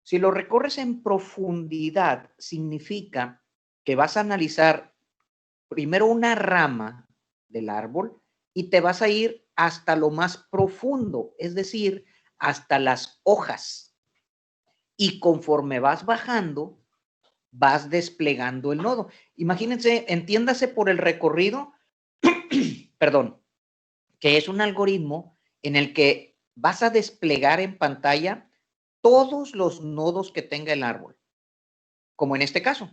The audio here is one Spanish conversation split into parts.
Si lo recorres en profundidad, significa que vas a analizar primero una rama del árbol y te vas a ir hasta lo más profundo, es decir, hasta las hojas. Y conforme vas bajando, vas desplegando el nodo. Imagínense, entiéndase por el recorrido, perdón, que es un algoritmo en el que vas a desplegar en pantalla todos los nodos que tenga el árbol. Como en este caso,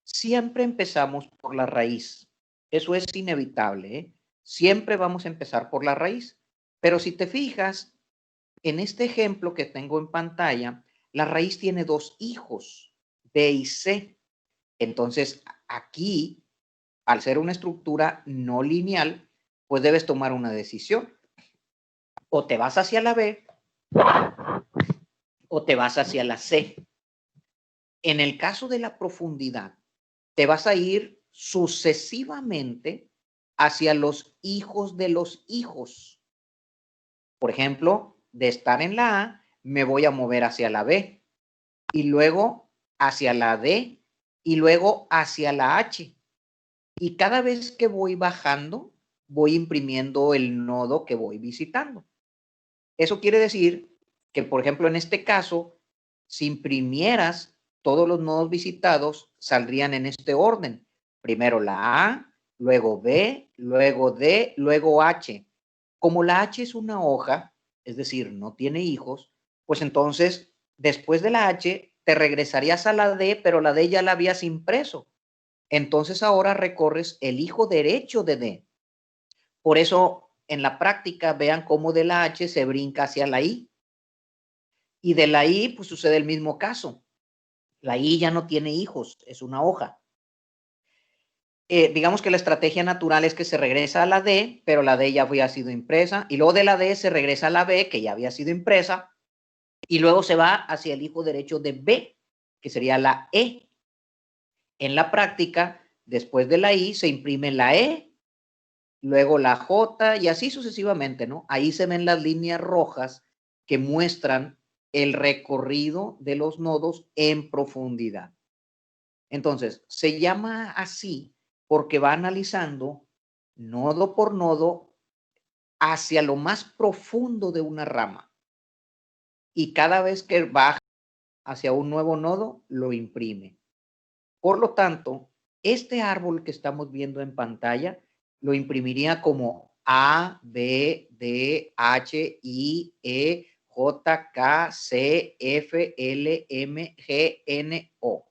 siempre empezamos por la raíz. Eso es inevitable, ¿eh? Siempre vamos a empezar por la raíz. Pero si te fijas, en este ejemplo que tengo en pantalla, la raíz tiene dos hijos, B y C. Entonces, aquí, al ser una estructura no lineal, pues debes tomar una decisión. O te vas hacia la B o te vas hacia la C. En el caso de la profundidad, te vas a ir sucesivamente hacia los hijos de los hijos. Por ejemplo, de estar en la A, me voy a mover hacia la B y luego hacia la D y luego hacia la H. Y cada vez que voy bajando, voy imprimiendo el nodo que voy visitando. Eso quiere decir que, por ejemplo, en este caso, si imprimieras todos los nodos visitados, saldrían en este orden. Primero la A, luego B, luego D, luego H. Como la H es una hoja, es decir, no tiene hijos, pues entonces, después de la H, te regresarías a la D, pero la D ya la habías impreso. Entonces ahora recorres el hijo derecho de D. Por eso, en la práctica, vean cómo de la H se brinca hacia la I. Y de la I, pues sucede el mismo caso. La I ya no tiene hijos, es una hoja. Digamos que la estrategia natural es que se regresa a la D, pero la D ya había sido impresa, y luego de la D se regresa a la B, que ya había sido impresa, y luego se va hacia el hijo derecho de B, que sería la E. En la práctica, después de la I se imprime la E, luego la J y así sucesivamente, ¿no? Ahí se ven las líneas rojas que muestran el recorrido de los nodos en profundidad. Entonces, se llama así porque va analizando nodo por nodo hacia lo más profundo de una rama. Y cada vez que baja hacia un nuevo nodo, lo imprime. Por lo tanto, este árbol que estamos viendo en pantalla lo imprimiría como A, B, D, H, I, E, J, K, C, F, L, M, G, N, O.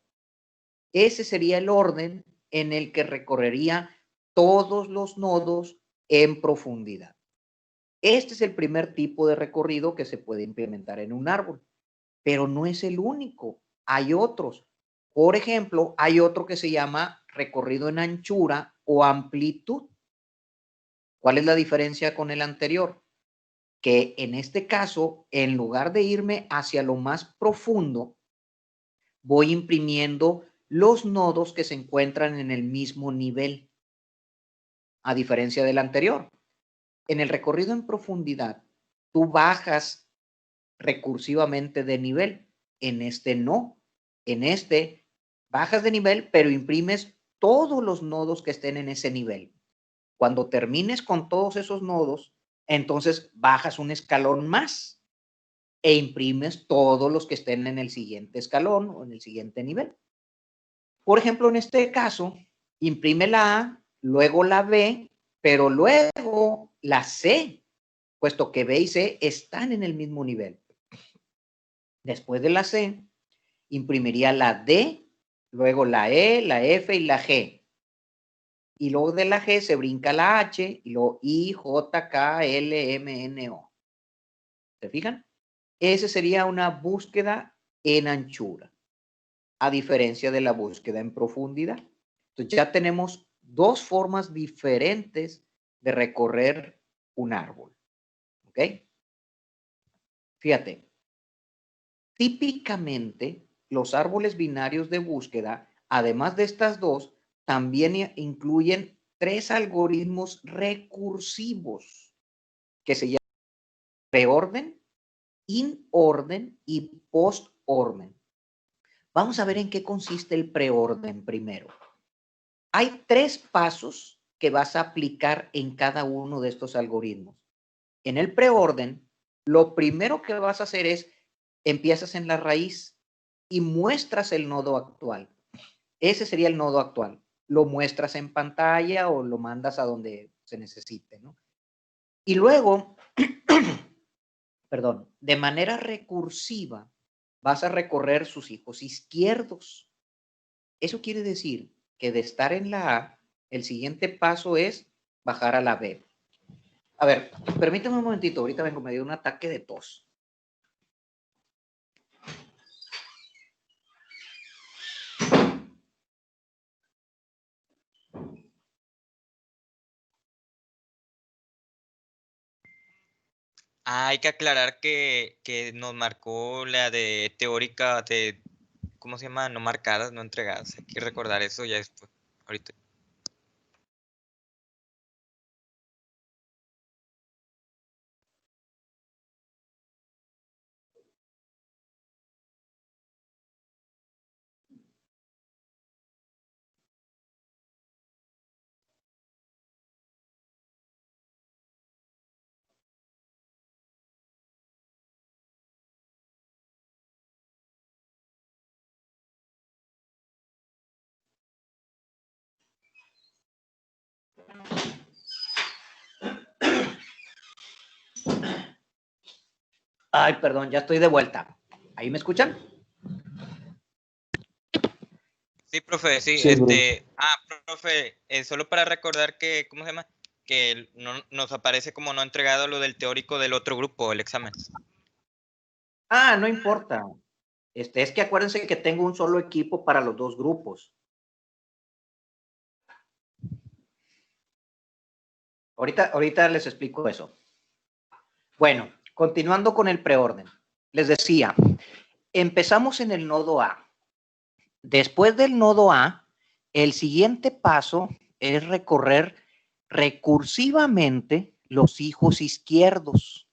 Ese sería el orden en el que recorrería todos los nodos en profundidad. Este es el primer tipo de recorrido que se puede implementar en un árbol, pero no es el único. Hay otros. Por ejemplo, hay otro que se llama recorrido en anchura o amplitud. ¿Cuál es la diferencia con el anterior? Que en este caso, en lugar de irme hacia lo más profundo, voy imprimiendo los nodos que se encuentran en el mismo nivel, a diferencia del anterior. En el recorrido en profundidad, tú bajas recursivamente de nivel. En este no. En este bajas de nivel, pero imprimes todos los nodos que estén en ese nivel. Cuando termines con todos esos nodos, entonces bajas un escalón más e imprimes todos los que estén en el siguiente escalón o en el siguiente nivel. Por ejemplo, en este caso, imprime la A, luego la B, pero luego la C, puesto que B y C están en el mismo nivel. Después de la C, imprimiría la D, luego la E, la F y la G. Y luego de la G se brinca la H y luego I, J, K, L, M, N, O. ¿Se fijan? Esa sería una búsqueda en anchura, a diferencia de la búsqueda en profundidad. Entonces ya tenemos dos formas diferentes de recorrer un árbol. ¿Ok? Fíjate, típicamente los árboles binarios de búsqueda, además de estas dos, también incluyen tres algoritmos recursivos que se llaman preorden, in orden y post orden. Vamos a ver en qué consiste el preorden primero. Hay 3 pasos que vas a aplicar en cada uno de estos algoritmos. En el preorden, lo primero que vas a hacer es, empiezas en la raíz y muestras el nodo actual. Ese sería el nodo actual. Lo muestras en pantalla o lo mandas a donde se necesite, ¿no? Y luego, perdón, de manera recursiva, vas a recorrer sus hijos izquierdos. Eso quiere decir que de estar en la A, el siguiente paso es bajar a la B. A ver, permítame un momentito, ahorita vengo, me dio un ataque de tos. Hay que aclarar que nos marcó la de teórica de, ¿cómo se llama? No marcadas, no entregadas. Hay que recordar eso ya después, ahorita. Ay, perdón, ya estoy de vuelta. ¿Ahí me escuchan? Sí, profe, sí, Sí, bro. profe, solo para recordar que, ¿cómo se llama? Que no, nos aparece como no entregado lo del teórico del otro grupo, el examen. Ah, no importa. Es que acuérdense que tengo un solo equipo para los 2 grupos. Ahorita les explico eso. Bueno, continuando con el preorden. Les decía, empezamos en el nodo A. Después del nodo A, el siguiente paso es recorrer recursivamente los hijos izquierdos.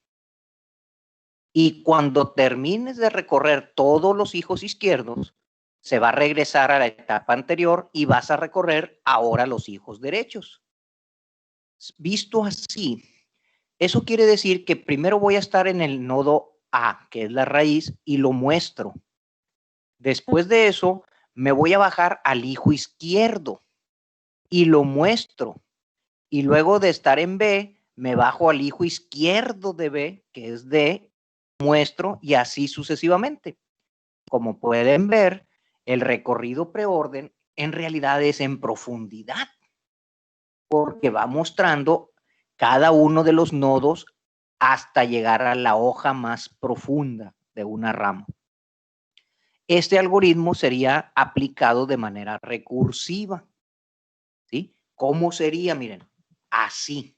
Y cuando termines de recorrer todos los hijos izquierdos, se va a regresar a la etapa anterior y vas a recorrer ahora los hijos derechos. Visto así, eso quiere decir que primero voy a estar en el nodo A, que es la raíz, y lo muestro. Después de eso, me voy a bajar al hijo izquierdo y lo muestro. Y luego de estar en B, me bajo al hijo izquierdo de B, que es D, muestro y así sucesivamente. Como pueden ver, el recorrido preorden en realidad es en profundidad, porque va mostrando cada uno de los nodos hasta llegar a la hoja más profunda de una rama. Este algoritmo sería aplicado de manera recursiva. ¿Sí? ¿Cómo sería? Miren, así.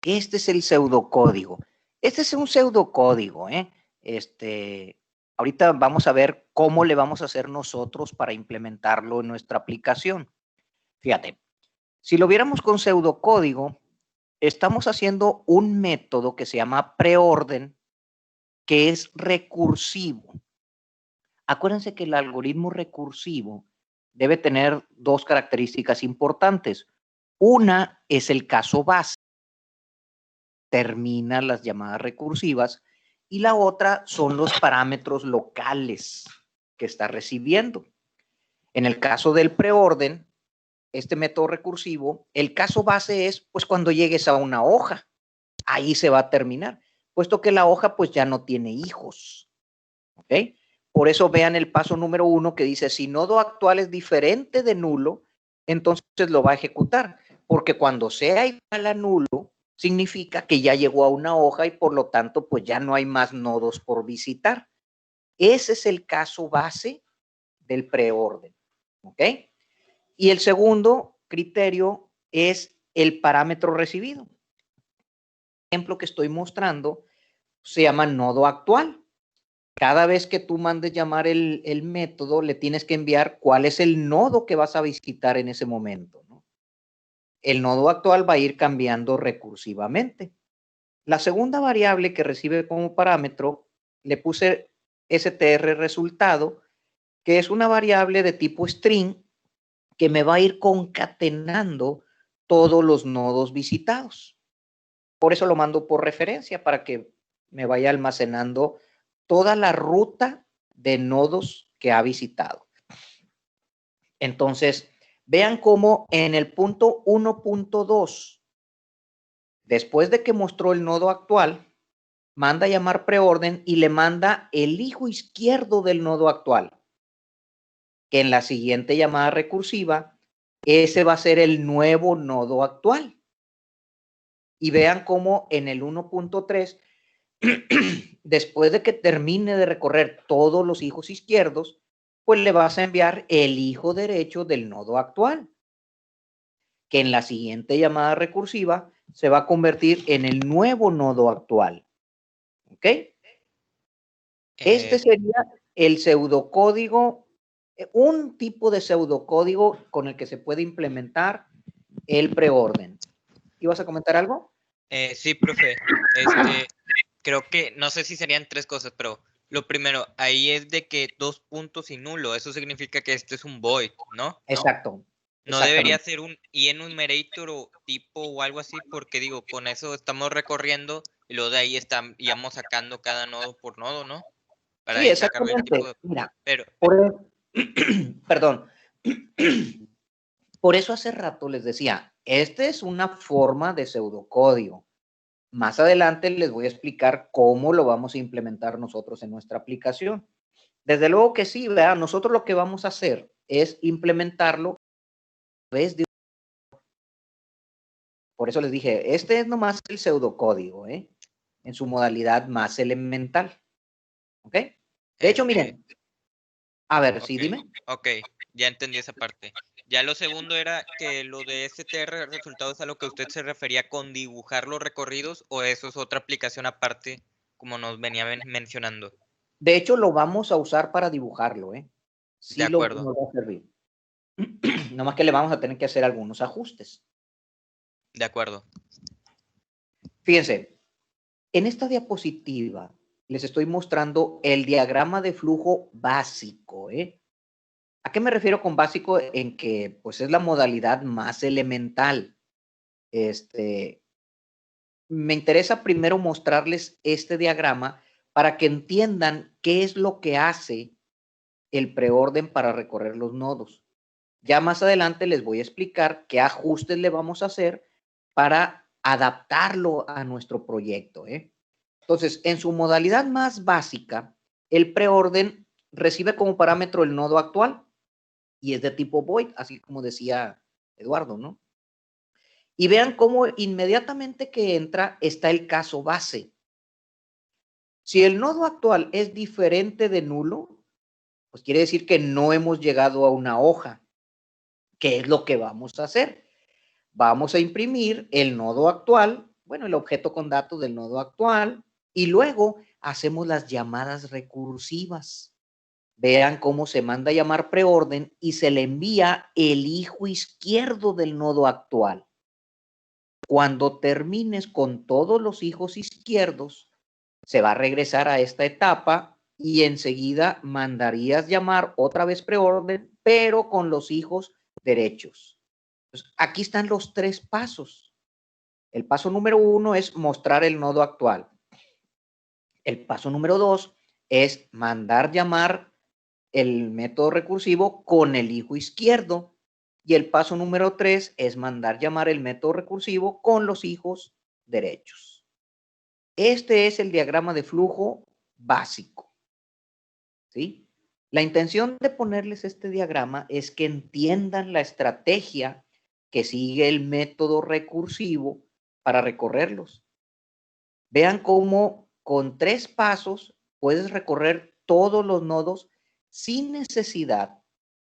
Este es el pseudocódigo. Este es un pseudocódigo, ¿eh? Ahorita vamos a ver cómo le vamos a hacer nosotros para implementarlo en nuestra aplicación. Fíjate, si lo viéramos con pseudocódigo, estamos haciendo un método que se llama preorden, que es recursivo. Acuérdense que el algoritmo recursivo debe tener 2 características importantes. Una es el caso base, termina las llamadas recursivas, y la otra son los parámetros locales que está recibiendo. En el caso del preorden, este método recursivo, el caso base es pues cuando llegues a una hoja, ahí se va a terminar, puesto que la hoja pues ya no tiene hijos. ¿Ok? Por eso vean el paso número 1 que dice, si nodo actual es diferente de nulo, entonces lo va a ejecutar, porque cuando sea igual a nulo, significa que ya llegó a una hoja y por lo tanto, pues ya no hay más nodos por visitar. Ese es el caso base del preorden. ¿Ok? Y el segundo criterio es el parámetro recibido. El ejemplo que estoy mostrando se llama nodo actual. Cada vez que tú mandes llamar el método, le tienes que enviar cuál es el nodo que vas a visitar en ese momento, ¿no? El nodo actual va a ir cambiando recursivamente. La segunda variable que recibe como parámetro le puse str resultado, que es una variable de tipo string que me va a ir concatenando todos los nodos visitados. Por eso lo mando por referencia, para que me vaya almacenando toda la ruta de nodos que ha visitado. Entonces, vean cómo en el punto 1.2, después de que mostró el nodo actual, manda a llamar preorden y le manda el hijo izquierdo del nodo actual, que en la siguiente llamada recursiva, ese va a ser el nuevo nodo actual. Y vean cómo en el 1.3, después de que termine de recorrer todos los hijos izquierdos, pues le vas a enviar el hijo derecho del nodo actual, que en la siguiente llamada recursiva se va a convertir en el nuevo nodo actual. ¿Ok? Este sería el pseudocódigo, un tipo de pseudocódigo con el que se puede implementar el preorden. ¿Ibas a comentar algo? Sí, profe. Creo que, no sé si serían tres cosas, pero lo primero, ahí es de que 2 puntos y nulo. Eso significa que este es un void, ¿no? Exacto. No debería ser un enumerator o tipo o algo así, porque digo, con eso estamos recorriendo y luego de ahí íbamos sacando cada nodo por nodo, ¿no? Para Sí, ahí sacarle el tipo exactamente. de... Mira, Pero, perdón. Por eso hace rato les decía, esta es una forma de pseudocódigo. Más adelante les voy a explicar cómo lo vamos a implementar nosotros en nuestra aplicación. Desde luego que sí, ¿verdad? Nosotros lo que vamos a hacer es implementarlo a través de... Por eso les dije, este es nomás el pseudocódigo, ¿eh? En su modalidad más elemental. ¿Ok? De hecho, miren. A ver, okay, sí, dime. Ok, ya entendí esa parte. Ya lo segundo era que lo de STR resultados a lo que usted se refería con dibujar los recorridos, o eso es otra aplicación aparte, como nos venía mencionando. De hecho, lo vamos a usar para dibujarlo, ¿eh? De Sí, nos acuerdo. va a servir. Nomás que le vamos a tener que hacer algunos ajustes. De acuerdo. Fíjense, en esta diapositiva les estoy mostrando el diagrama de flujo básico, ¿eh? ¿A qué me refiero con básico? En que, pues, es la modalidad más elemental. Me interesa primero mostrarles este diagrama para que entiendan qué es lo que hace el preorden para recorrer los nodos. Ya más adelante les voy a explicar qué ajustes le vamos a hacer para adaptarlo a nuestro proyecto, ¿eh? Entonces, en su modalidad más básica, el preorden recibe como parámetro el nodo actual y es de tipo void, así como decía Eduardo, ¿no? Y vean cómo inmediatamente que entra está el caso base. Si el nodo actual es diferente de nulo, pues quiere decir que no hemos llegado a una hoja. ¿Qué es lo que vamos a hacer? Vamos a imprimir el nodo actual, bueno, el objeto con datos del nodo actual, y luego hacemos las llamadas recursivas. Vean cómo se manda a llamar preorden y se le envía el hijo izquierdo del nodo actual. Cuando termines con todos los hijos izquierdos, se va a regresar a esta etapa y enseguida mandarías llamar otra vez preorden, pero con los hijos derechos. Entonces, aquí están los tres pasos. El paso número 1 es mostrar el nodo actual. El paso número 2 es mandar llamar el método recursivo con el hijo izquierdo. Y el paso número 3 es mandar llamar el método recursivo con los hijos derechos. Este es el diagrama de flujo básico, ¿sí? La intención de ponerles este diagrama es que entiendan la estrategia que sigue el método recursivo para recorrerlos. Vean cómo con 3 pasos puedes recorrer todos los nodos sin necesidad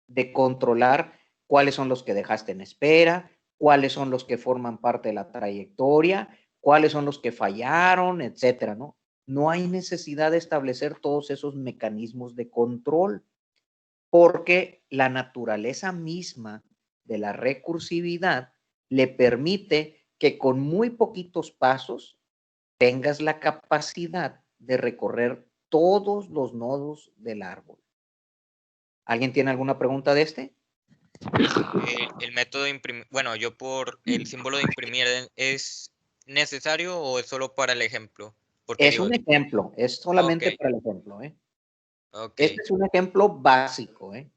de controlar cuáles son los que dejaste en espera, cuáles son los que forman parte de la trayectoria, cuáles son los que fallaron, etcétera, ¿no? No hay necesidad de establecer todos esos mecanismos de control, porque la naturaleza misma de la recursividad le permite que con muy poquitos pasos tengas la capacidad de recorrer todos los nodos del árbol. ¿Alguien tiene alguna pregunta de este? El método de imprimir, bueno, yo por el símbolo de imprimir, ¿es necesario o es solo para el ejemplo? Porque Es digo, un ejemplo, es ok, solamente para el ejemplo, ¿eh? ok, Este es un ejemplo básico, ¿eh?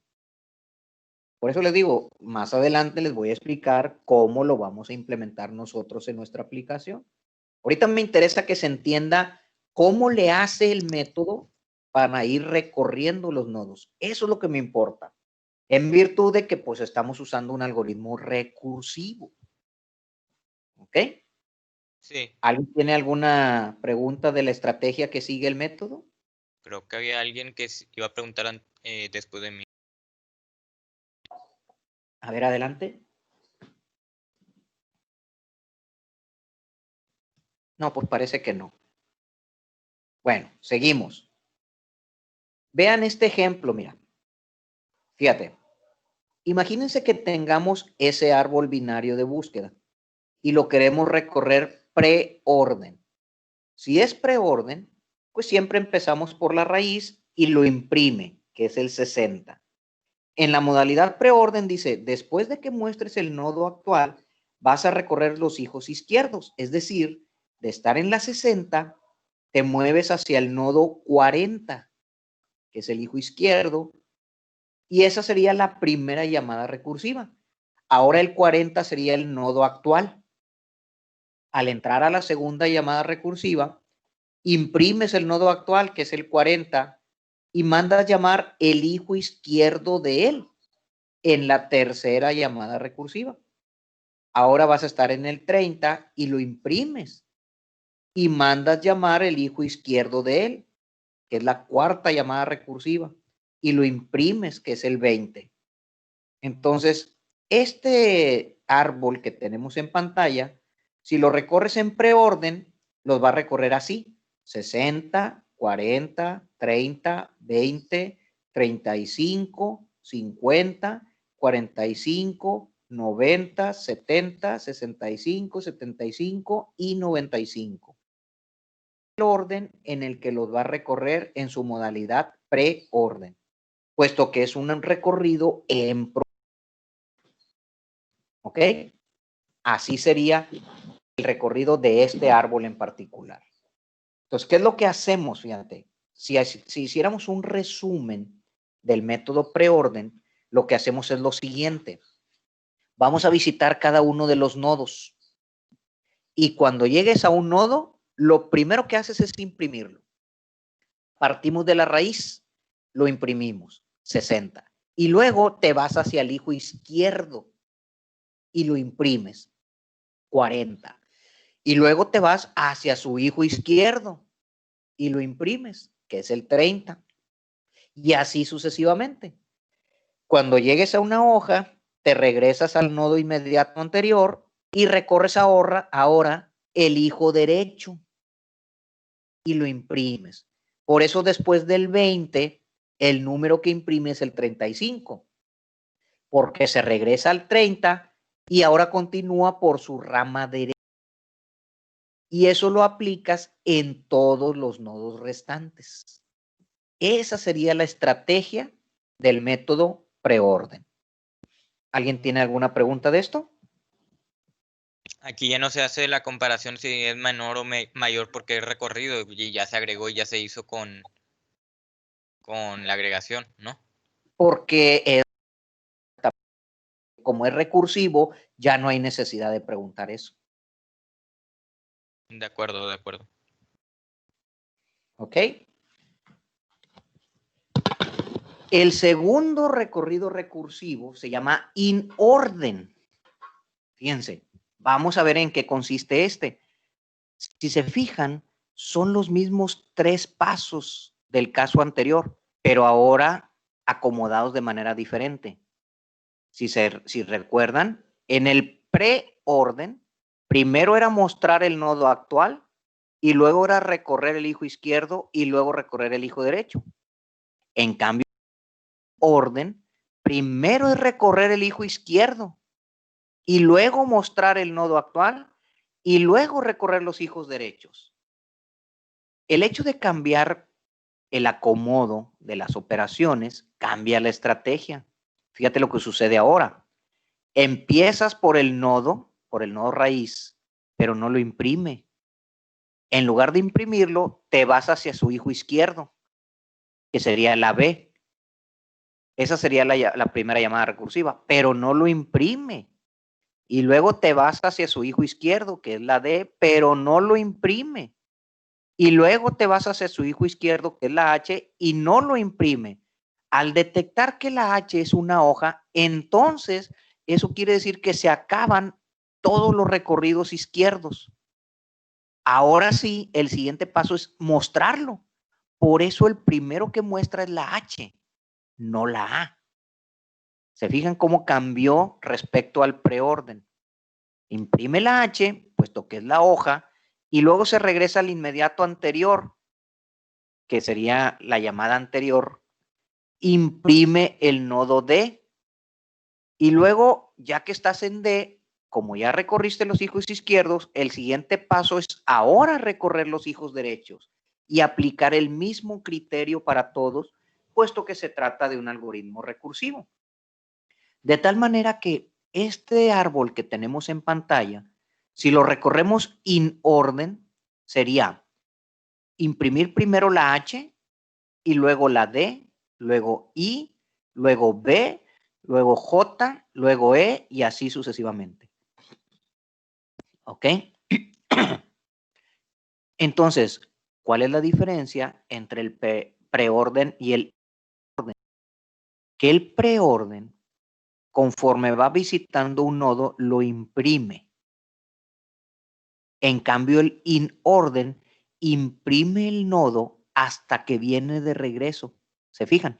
Por eso les digo, más adelante les voy a explicar cómo lo vamos a implementar nosotros en nuestra aplicación. Ahorita me interesa que se entienda cómo le hace el método para ir recorriendo los nodos. Eso es lo que me importa. En virtud de que pues estamos usando un algoritmo recursivo. ¿Ok? sí, ¿Alguien tiene alguna pregunta de la estrategia que sigue el método? creo que había alguien que iba a preguntar después de mí. A ver, adelante. No, pues parece que no. Bueno, seguimos. Vean este ejemplo, mira. Fíjate. Imagínense que tengamos ese árbol binario de búsqueda y lo queremos recorrer preorden. Si es preorden, pues siempre empezamos por la raíz y lo imprime, que es el 60. En la modalidad preorden dice, después de que muestres el nodo actual, vas a recorrer los hijos izquierdos, es decir, de estar en la 60, te mueves hacia el nodo 40, que es el hijo izquierdo, y esa sería la primera llamada recursiva. Ahora el 40 sería el nodo actual. Al entrar a la segunda llamada recursiva, imprimes el nodo actual, que es el 40, y mandas llamar el hijo izquierdo de él en la tercera llamada recursiva. Ahora vas a estar en el 30 y lo imprimes y mandas llamar el hijo izquierdo de él, que es la cuarta llamada recursiva, y lo imprimes, que es el 20. Entonces, este árbol que tenemos en pantalla, si lo recorres en preorden, los va a recorrer así: 60, 40, 30, 20, 35, 50, 45, 90, 70, 65, 75 y 95. El orden en el que los va a recorrer en su modalidad preorden, puesto que es un recorrido en preorden. ¿Ok? Así sería el recorrido de este árbol en particular. Entonces, ¿qué es lo que hacemos? Fíjate, si hiciéramos un resumen del método preorden, lo que hacemos es lo siguiente. Vamos a visitar cada uno de los nodos. Y cuando llegues a un nodo, lo primero que haces es imprimirlo. Partimos de la raíz, lo imprimimos, 60. Y luego te vas hacia el hijo izquierdo y lo imprimes, 40. Y luego te vas hacia su hijo izquierdo y lo imprimes, que es el 30. Y así sucesivamente. Cuando llegues a una hoja, te regresas al nodo inmediato anterior y recorres ahora el hijo derecho y lo imprimes. Por eso después del 20, el número que imprime es el 35, porque se regresa al 30 y ahora continúa por su rama derecha. Y eso lo aplicas en todos los nodos restantes. Esa sería la estrategia del método preorden. ¿Alguien tiene alguna pregunta de esto? Aquí ya no se hace la comparación si es menor o mayor porque es recorrido y ya se agregó y ya se hizo con la agregación, ¿no? Porque como es recursivo, ya no hay necesidad de preguntar eso. De acuerdo, de acuerdo. ¿Ok? El segundo recorrido recursivo se llama in orden. Fíjense, vamos a ver en qué consiste este. Si se fijan, son los mismos 3 pasos del caso anterior, pero ahora acomodados de manera diferente. Si recuerdan, en el preorden, primero era mostrar el nodo actual y luego era recorrer el hijo izquierdo y luego recorrer el hijo derecho. En cambio, orden, primero es recorrer el hijo izquierdo y luego mostrar el nodo actual y luego recorrer los hijos derechos. El hecho de cambiar el acomodo de las operaciones, cambia la estrategia. Fíjate lo que sucede ahora. Empiezas por el nodo raíz, pero no lo imprime. En lugar de imprimirlo, te vas hacia su hijo izquierdo, que sería la B. Esa sería la primera llamada recursiva, pero no lo imprime. Y luego te vas hacia su hijo izquierdo, que es la D, pero no lo imprime. Y luego te vas hacia su hijo izquierdo, que es la H, y no lo imprime. Al detectar que la H es una hoja, entonces eso quiere decir que se acaban todos los recorridos izquierdos. Ahora sí, el siguiente paso es mostrarlo. Por eso el primero que muestra es la H, no la A. ¿Se fijan cómo cambió respecto al preorden? Imprime la H, puesto que es la hoja, y luego se regresa al inmediato anterior, que sería la llamada anterior, imprime el nodo D, y luego, ya que estás en D, como ya recorriste los hijos izquierdos, el siguiente paso es ahora recorrer los hijos derechos y aplicar el mismo criterio para todos, puesto que se trata de un algoritmo recursivo. De tal manera que este árbol que tenemos en pantalla, si lo recorremos in orden, sería imprimir primero la H y luego la D, luego I, luego B, luego J, luego E y así sucesivamente. ¿Ok? Entonces, ¿cuál es la diferencia entre el preorden y el orden? Que el preorden, conforme va visitando un nodo, lo imprime. En cambio, el inorden imprime el nodo hasta que viene de regreso. ¿Se fijan?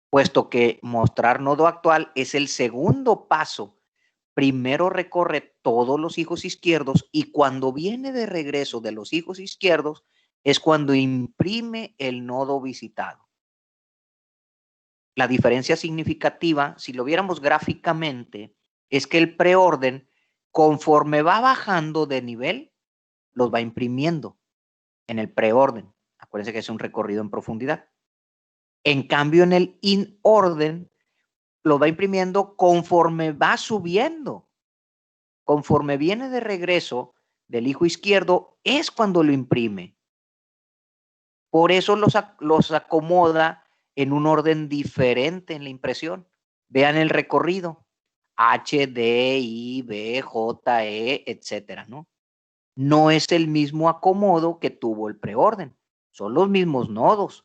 Puesto que mostrar nodo actual es el segundo paso. Primero recorre todos los hijos izquierdos y cuando viene de regreso de los hijos izquierdos es cuando imprime el nodo visitado. La diferencia significativa, si lo viéramos gráficamente, es que el preorden, conforme va bajando de nivel, los va imprimiendo en el preorden. Acuérdense que es un recorrido en profundidad. En cambio, en el inorden, lo va imprimiendo conforme va subiendo. Conforme viene de regreso del hijo izquierdo, es cuando lo imprime. Por eso los acomoda en un orden diferente en la impresión. Vean el recorrido. H, D, I, B, J, E, etcétera, ¿no? No es el mismo acomodo que tuvo el preorden. Son los mismos nodos,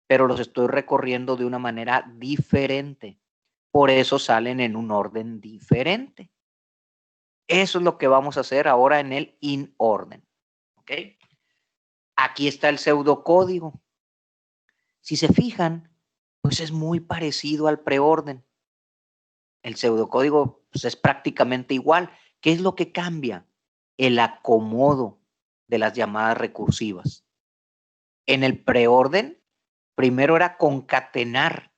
pero los estoy recorriendo de una manera diferente. Por eso salen en un orden diferente. Eso es lo que vamos a hacer ahora en el inorden. ¿Ok? Aquí está el pseudocódigo. Si se fijan, pues es muy parecido al preorden. El pseudocódigo pues, es prácticamente igual. ¿Qué es lo que cambia? El acomodo de las llamadas recursivas. En el preorden, primero era concatenar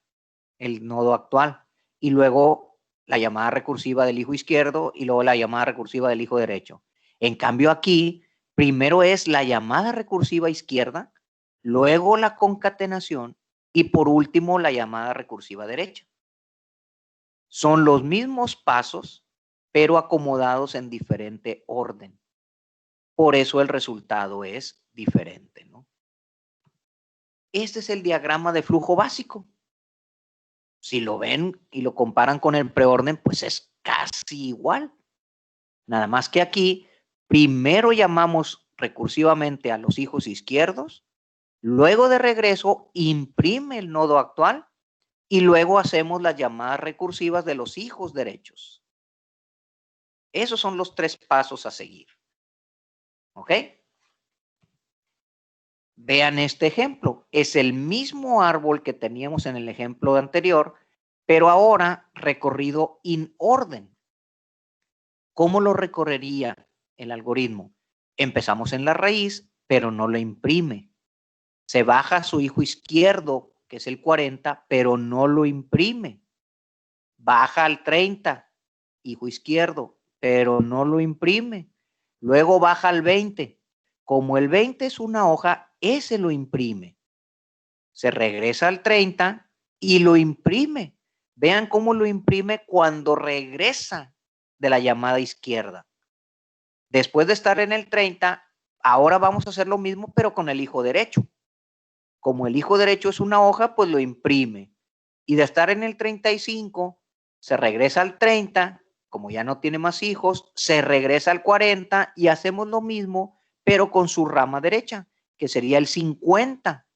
el nodo actual y luego la llamada recursiva del hijo izquierdo y luego la llamada recursiva del hijo derecho. En cambio aquí, primero es la llamada recursiva izquierda, luego la concatenación y por último la llamada recursiva derecha. Son los mismos pasos, pero acomodados en diferente orden. Por eso el resultado es diferente, ¿no? Este es el diagrama de flujo básico. Si lo ven y lo comparan con el preorden, pues es casi igual. Nada más que aquí, primero llamamos recursivamente a los hijos izquierdos, luego de regreso imprime el nodo actual y luego hacemos las llamadas recursivas de los hijos derechos. Esos son los tres pasos a seguir. ¿Ok? Vean este ejemplo. Es el mismo árbol que teníamos en el ejemplo anterior, pero ahora recorrido in orden. ¿Cómo lo recorrería el algoritmo? Empezamos en la raíz, pero no lo imprime. Se baja a su hijo izquierdo, que es el 40, pero no lo imprime. Baja al 30, hijo izquierdo, pero no lo imprime. Luego baja al 20. Como el 20 es una hoja, ese lo imprime. se regresa al 30 y lo imprime. Vean cómo lo imprime cuando regresa de la llamada izquierda. Después de estar en el 30, ahora vamos a hacer lo mismo, pero con el hijo derecho. Como el hijo derecho es una hoja, pues lo imprime. Y de estar en el 35, se regresa al 30, como ya no tiene más hijos, se regresa al 40 y hacemos lo mismo, pero con su rama derecha, que sería el 50.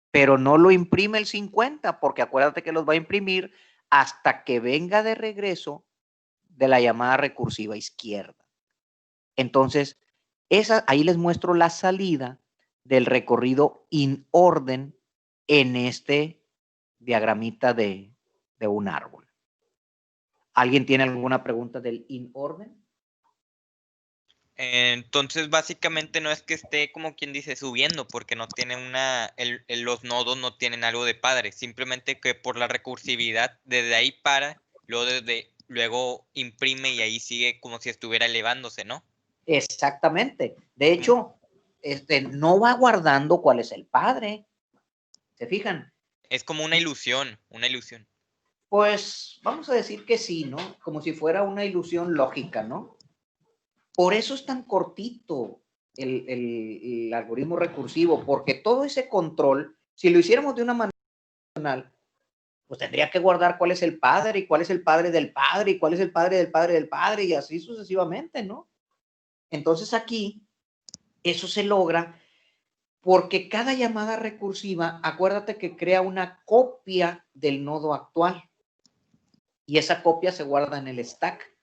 Pero no lo imprime el 50, porque acuérdate que los va a imprimir hasta que venga de regreso de la llamada recursiva izquierda. Entonces, ahí les muestro la salida del recorrido in orden en este diagramita de un árbol. ¿Alguien tiene alguna pregunta del in orden? Entonces, básicamente no es que esté, como quien dice, subiendo, porque no tiene los nodos no tienen algo de padre, simplemente que por la recursividad, desde ahí luego imprime y ahí sigue como si estuviera elevándose, ¿no? Exactamente. De hecho, no va guardando cuál es el padre. ¿Se fijan? Es como una ilusión, una ilusión. Pues vamos a decir que sí, ¿no? Como si fuera una ilusión lógica, ¿no? Por eso es tan cortito el algoritmo recursivo, porque todo ese control, si lo hiciéramos de una manera racional, pues tendría que guardar cuál es el padre y cuál es el padre del padre y cuál es el padre del padre del padre y así sucesivamente, ¿no? Entonces aquí eso se logra porque cada llamada recursiva, acuérdate que crea una copia del nodo actual y esa copia se guarda en el stack.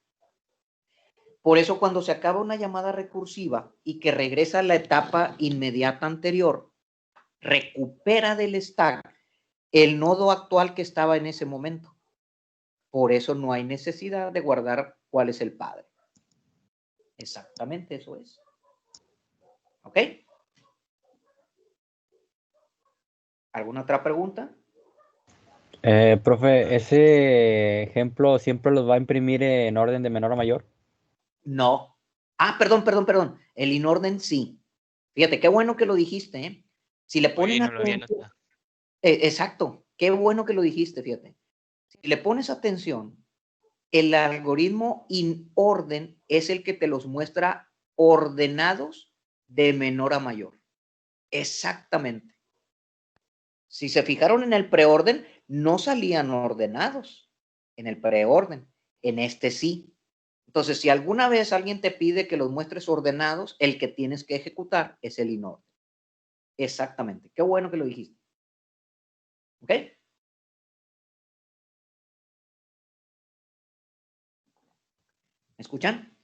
Por eso cuando se acaba una llamada recursiva y que regresa a la etapa inmediata anterior, recupera del stack el nodo actual que estaba en ese momento. Por eso no hay necesidad de guardar cuál es el padre. Exactamente eso es. ¿Ok? ¿Alguna otra pregunta? Profe, ¿ese ejemplo siempre los va a imprimir en orden de menor a mayor? No. Ah, perdón. El inorden sí. Fíjate, qué bueno que lo dijiste, ¿eh? Si le ponen No lo había atención, notado. exacto, qué bueno que lo dijiste, fíjate. Si le pones atención, el algoritmo in orden es el que te los muestra ordenados de menor a mayor. Exactamente. Si se fijaron en el preorden, no salían ordenados en el preorden. En este sí. Entonces, si alguna vez alguien te pide que los muestres ordenados, el que tienes que ejecutar es el in orden. Exactamente. Qué bueno que lo dijiste. ¿Ok? ¿Me escuchan?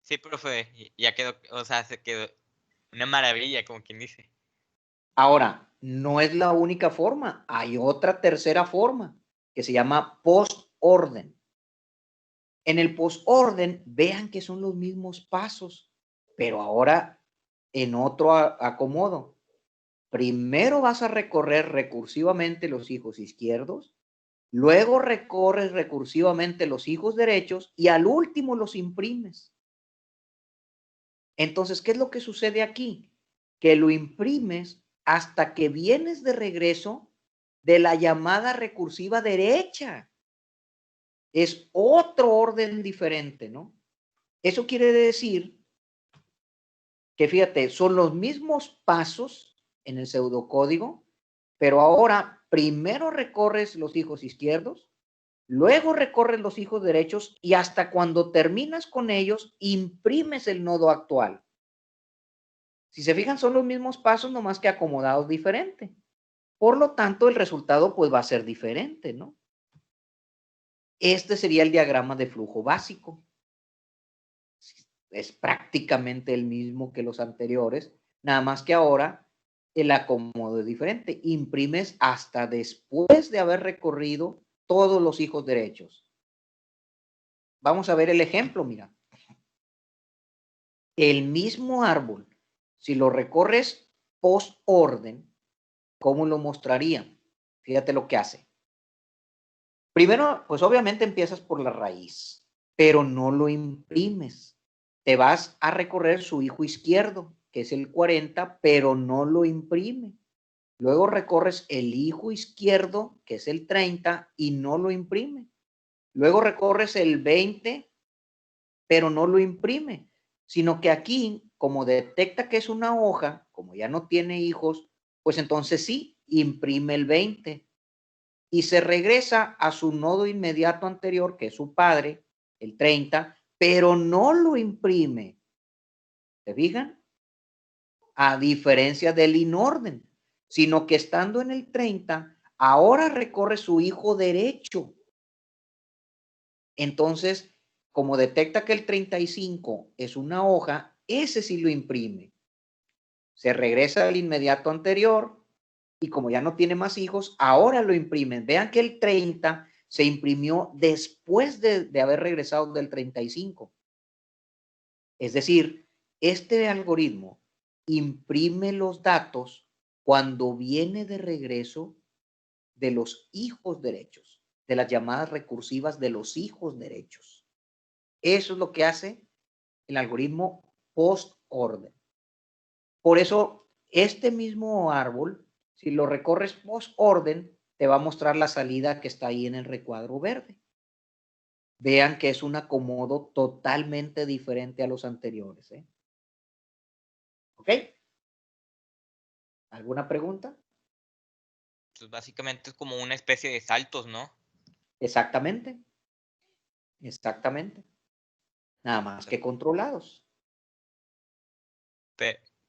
Sí, profe, ya quedó, o sea, se quedó una maravilla, como quien dice. Ahora, no es la única forma. Hay otra tercera forma que se llama post-orden. En el post-orden, vean que son los mismos pasos, pero ahora en otro acomodo. Primero vas a recorrer recursivamente los hijos izquierdos, luego recorres recursivamente los hijos derechos y al último los imprimes. Entonces, ¿qué es lo que sucede aquí? Que lo imprimes hasta que vienes de regreso de la llamada recursiva derecha. Es otro orden diferente, ¿no? Eso quiere decir que, fíjate, son los mismos pasos en el pseudocódigo, pero ahora primero recorres los hijos izquierdos, luego recorres los hijos derechos y hasta cuando terminas con ellos, imprimes el nodo actual. Si se fijan, son los mismos pasos, nomás que acomodados diferente. Por lo tanto, el resultado pues va a ser diferente, ¿no? Este sería el diagrama de flujo básico. Es prácticamente el mismo que los anteriores, nada más que ahora el acomodo es diferente. Imprimes hasta después de haber recorrido todos los hijos derechos. Vamos a ver el ejemplo, mira. El mismo árbol, si lo recorres post orden, ¿cómo lo mostraría? Fíjate lo que hace. Primero, pues obviamente empiezas por la raíz, pero no lo imprimes. Te vas a recorrer su hijo izquierdo, que es el 40, pero no lo imprime. Luego recorres el hijo izquierdo, que es el 30, y no lo imprime. Luego recorres el 20, pero no lo imprime, sino que aquí, como detecta que es una hoja, como ya no tiene hijos, pues entonces sí, imprime el 20 y se regresa a su nodo inmediato anterior, que es su padre, el 30, pero no lo imprime. ¿Se fijan? A diferencia del inorden, sino que estando en el 30, ahora recorre su hijo derecho. Entonces, como detecta que el 35 es una hoja, ese sí lo imprime. Se regresa al inmediato anterior y como ya no tiene más hijos, ahora lo imprimen. Vean que el 30 se imprimió después de haber regresado del 35. Es decir, este algoritmo imprime los datos cuando viene de regreso de los hijos derechos, de las llamadas recursivas de los hijos derechos. Eso es lo que hace el algoritmo post-orden. Por eso, este mismo árbol, si lo recorres post-orden, te va a mostrar la salida que está ahí en el recuadro verde. Vean que es un acomodo totalmente diferente a los anteriores. ¿Ok? ¿Alguna pregunta? Pues básicamente es como una especie de saltos, ¿no? Exactamente. Exactamente. Nada más que controlados.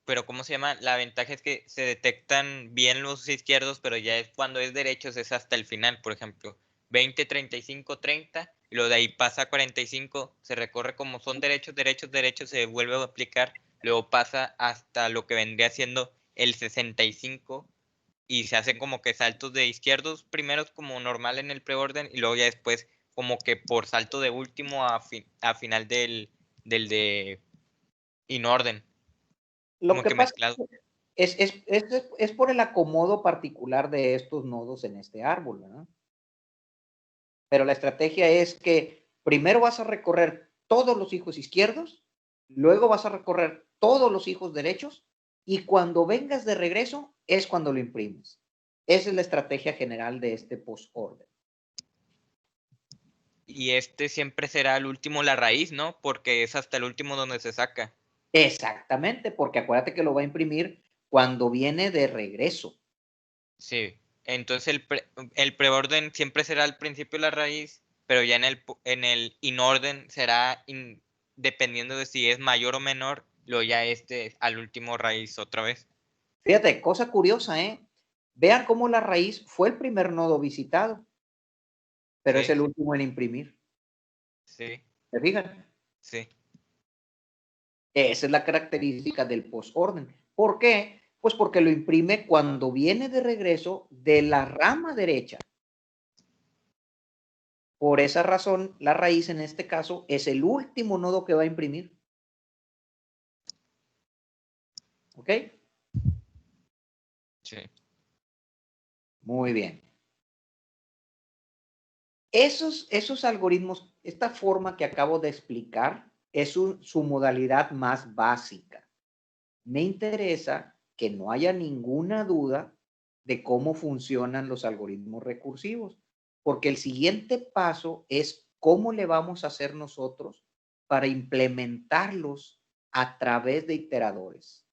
Pero ¿cómo se llama? La ventaja es que se detectan bien los izquierdos, pero ya es cuando es derechos es hasta el final, por ejemplo, 20, 35, 30, y luego de ahí pasa a 45, se recorre como son derechos, derechos, derechos, se vuelve a aplicar, luego pasa hasta lo que vendría siendo el 65 y se hacen como que saltos de izquierdos primeros como normal en el preorden y luego ya después como que por salto de último a final del de inorden, Lo como que que pasa mezclado. es por el acomodo particular de estos nodos en este árbol, ¿verdad? Pero la estrategia es que primero vas a recorrer todos los hijos izquierdos, luego vas a recorrer todos los hijos derechos y cuando vengas de regreso es cuando lo imprimes. Esa es la estrategia general de este post-orden. Y este siempre será el último la raíz, ¿no? Porque es hasta el último donde se saca. Exactamente, porque acuérdate que lo va a imprimir cuando viene de regreso. Sí. Entonces el preorden siempre será al principio la raíz, pero ya en el inorden será dependiendo de si es mayor o menor, luego ya este al último raíz otra vez. Fíjate, cosa curiosa, ¿eh? Vean cómo la raíz fue el primer nodo visitado, pero es Sí, el último en imprimir. sí, ¿Se fijan? sí. Esa es la característica del postorden. ¿Por qué? Pues porque lo imprime cuando viene de regreso de la rama derecha. Por esa razón, la raíz en este caso es el último nodo que va a imprimir. ¿Ok? Sí. Muy bien. Esos algoritmos, esta forma que acabo de explicar, es su modalidad más básica. Me interesa que no haya ninguna duda de cómo funcionan los algoritmos recursivos, porque el siguiente paso es cómo le vamos a hacer nosotros para implementarlos a través de iteradores.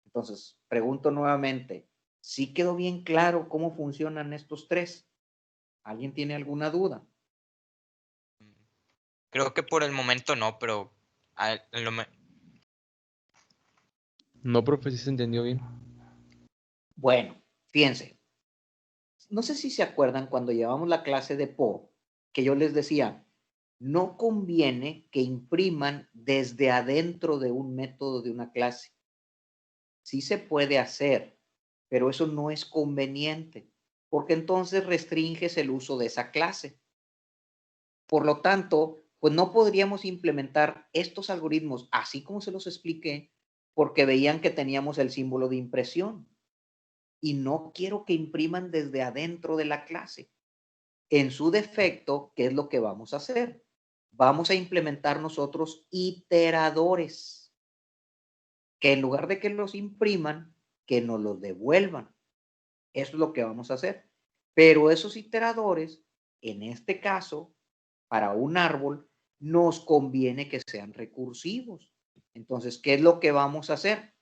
Entonces, pregunto nuevamente, ¿sí quedó bien claro cómo funcionan estos tres? ¿Alguien tiene alguna duda? Creo que por el momento no, pero No, profe, sí se entendió bien. Bueno, fíjense, no sé si se acuerdan cuando llevamos la clase de Po, que yo les decía, no conviene que impriman desde adentro de un método de una clase. Sí se puede hacer, pero eso no es conveniente, porque entonces restringes el uso de esa clase. Por lo tanto, pues no podríamos implementar estos algoritmos así como se los expliqué, porque veían que teníamos el símbolo de impresión. Y no quiero que impriman desde adentro de la clase. En su defecto, ¿qué es lo que vamos a hacer? Vamos a implementar nosotros iteradores que en lugar de que los impriman, que nos los devuelvan. Eso es lo que vamos a hacer. Pero esos iteradores, en este caso, para un árbol, nos conviene que sean recursivos. Entonces, ¿qué es lo que vamos a hacer?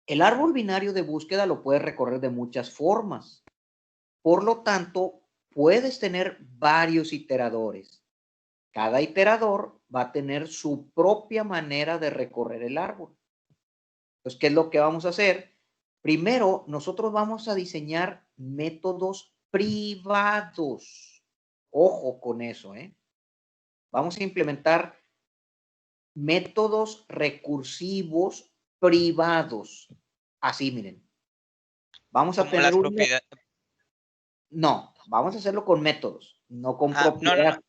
El árbol binario de búsqueda lo puedes recorrer de muchas formas. Por lo tanto, puedes tener varios iteradores. Cada iterador va a tener su propia manera de recorrer el árbol. Entonces, ¿qué es lo que vamos a hacer? Primero, nosotros vamos a diseñar métodos privados. Ojo con eso, ¿eh? Vamos a implementar métodos recursivos privados. Así, miren. Vamos a tener un... No, vamos a hacerlo con métodos, no con propiedades. No.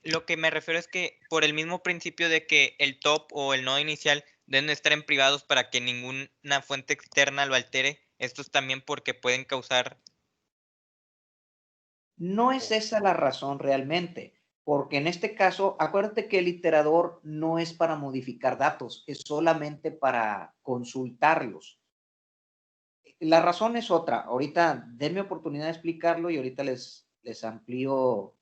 Lo que me refiero es que por el mismo principio de que el top o el nodo inicial deben estar en privados para que ninguna fuente externa lo altere, estos también porque pueden causar... No es esa la razón realmente, porque en este caso, acuérdate que el iterador no es para modificar datos, es solamente para consultarlos. La razón es otra. Ahorita denme oportunidad de explicarlo y ahorita les amplío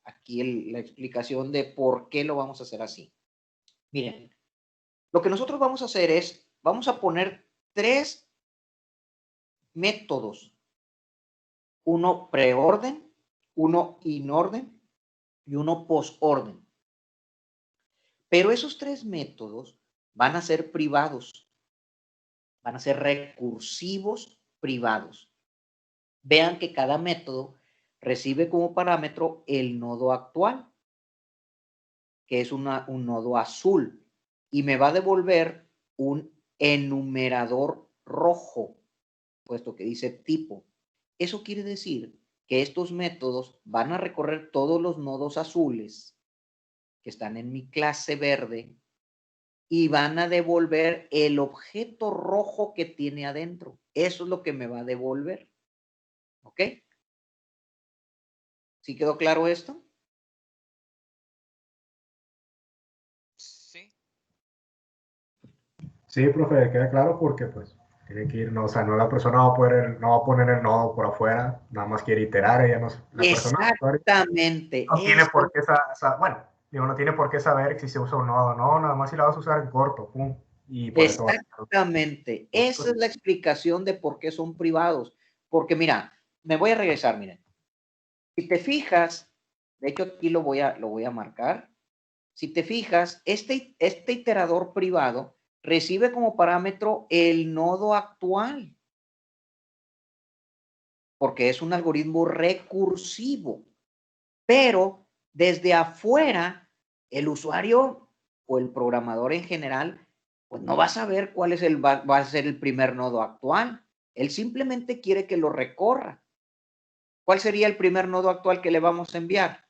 aquí la explicación de por qué lo vamos a hacer así. Miren, lo que nosotros vamos a hacer es, vamos a poner 3 métodos. Uno preorden, uno inorden y uno postorden. Pero esos 3 métodos van a ser privados. Van a ser recursivos privados. Vean que cada método recibe como parámetro el nodo actual, que es un nodo azul, y me va a devolver un enumerador rojo, puesto que dice tipo. Eso quiere decir que estos métodos van a recorrer todos los nodos azules que están en mi clase verde y van a devolver el objeto rojo que tiene adentro. Eso es lo que me va a devolver. ¿Ok? ¿Sí quedó claro esto? Sí. Sí, profe, queda claro porque pues tiene que ir, no, o sea, no la persona va a poner el nodo por afuera, nada más quiere iterar, ella no, la persona exactamente. no tiene por qué bueno, digo, no tiene por qué saber si se usa un nodo o no, nada más si la vas a usar en corto, pum, y por eso exactamente. Esa es la explicación de por qué son privados. Porque mira, me voy a regresar, miren. Si te fijas, de hecho aquí lo voy a marcar. Si te fijas, este iterador privado recibe como parámetro el nodo actual, porque es un algoritmo recursivo. Pero desde afuera, el usuario o el programador en general, pues no va a saber cuál es va a ser el primer nodo actual. Él simplemente quiere que lo recorra. ¿Cuál sería el primer nodo actual que le vamos a enviar?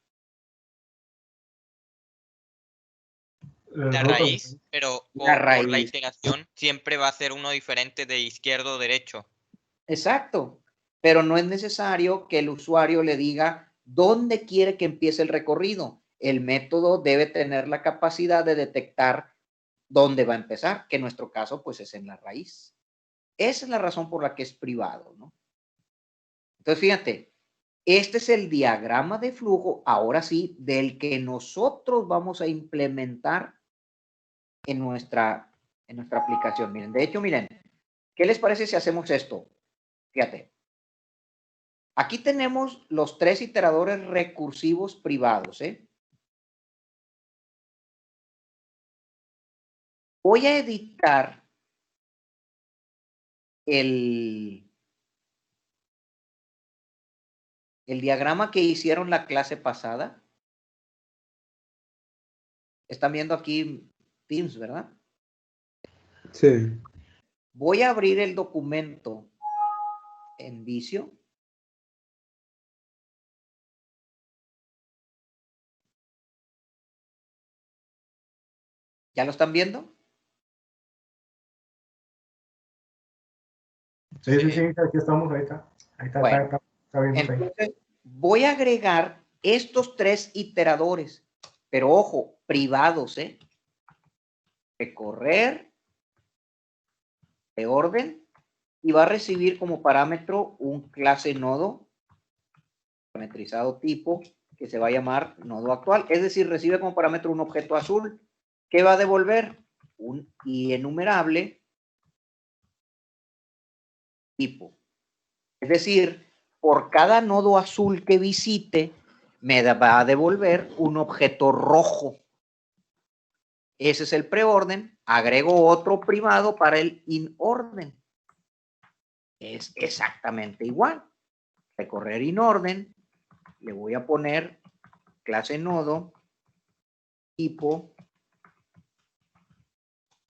La raíz, pero por la iteración siempre va a ser uno diferente de izquierdo o derecho. Exacto, pero no es necesario que el usuario le diga dónde quiere que empiece el recorrido. El método debe tener la capacidad de detectar dónde va a empezar, que en nuestro caso pues es en la raíz. Esa es la razón por la que es privado, ¿no? Entonces, fíjate, este es el diagrama de flujo, ahora sí, del que nosotros vamos a implementar en nuestra aplicación. Miren, de hecho, miren, ¿qué les parece si hacemos esto? Fíjate, aquí tenemos los 3 iteradores recursivos privados, ¿eh? Voy a editar el diagrama que hicieron la clase pasada. Están viendo aquí Teams, ¿verdad? Sí. Voy a abrir el documento en Visio. ¿Ya lo están viendo? Sí, aquí estamos, ahí está. Bueno, está viendo entonces voy a agregar estos 3 iteradores, pero ojo, privados, ¿eh? Recorrer, preorden y va a recibir como parámetro un clase nodo parametrizado tipo que se va a llamar nodo actual. Es decir, recibe como parámetro un objeto azul que va a devolver un enumerable tipo. Es decir, por cada nodo azul que visite, me va a devolver un objeto rojo. Ese es el preorden. Agrego otro primado para el inorden. Es exactamente igual. Recorrer inorden. Le voy a poner clase nodo tipo,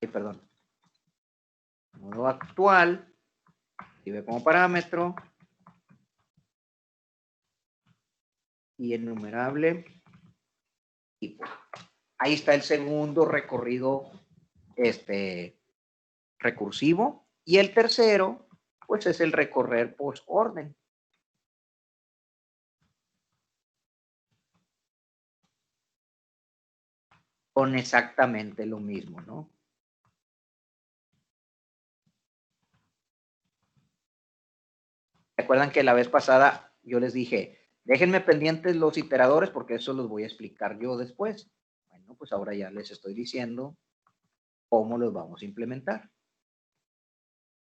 perdón, nodo actual. Recibe como parámetro y enumerable tipo. Ahí está el segundo recorrido recursivo. Y el tercero, pues es el recorrer postorden. Con exactamente lo mismo, ¿no? ¿Recuerdan que la vez pasada yo les dije, déjenme pendientes los iteradores porque eso los voy a explicar yo después? Bueno, pues ahora ya les estoy diciendo cómo los vamos a implementar.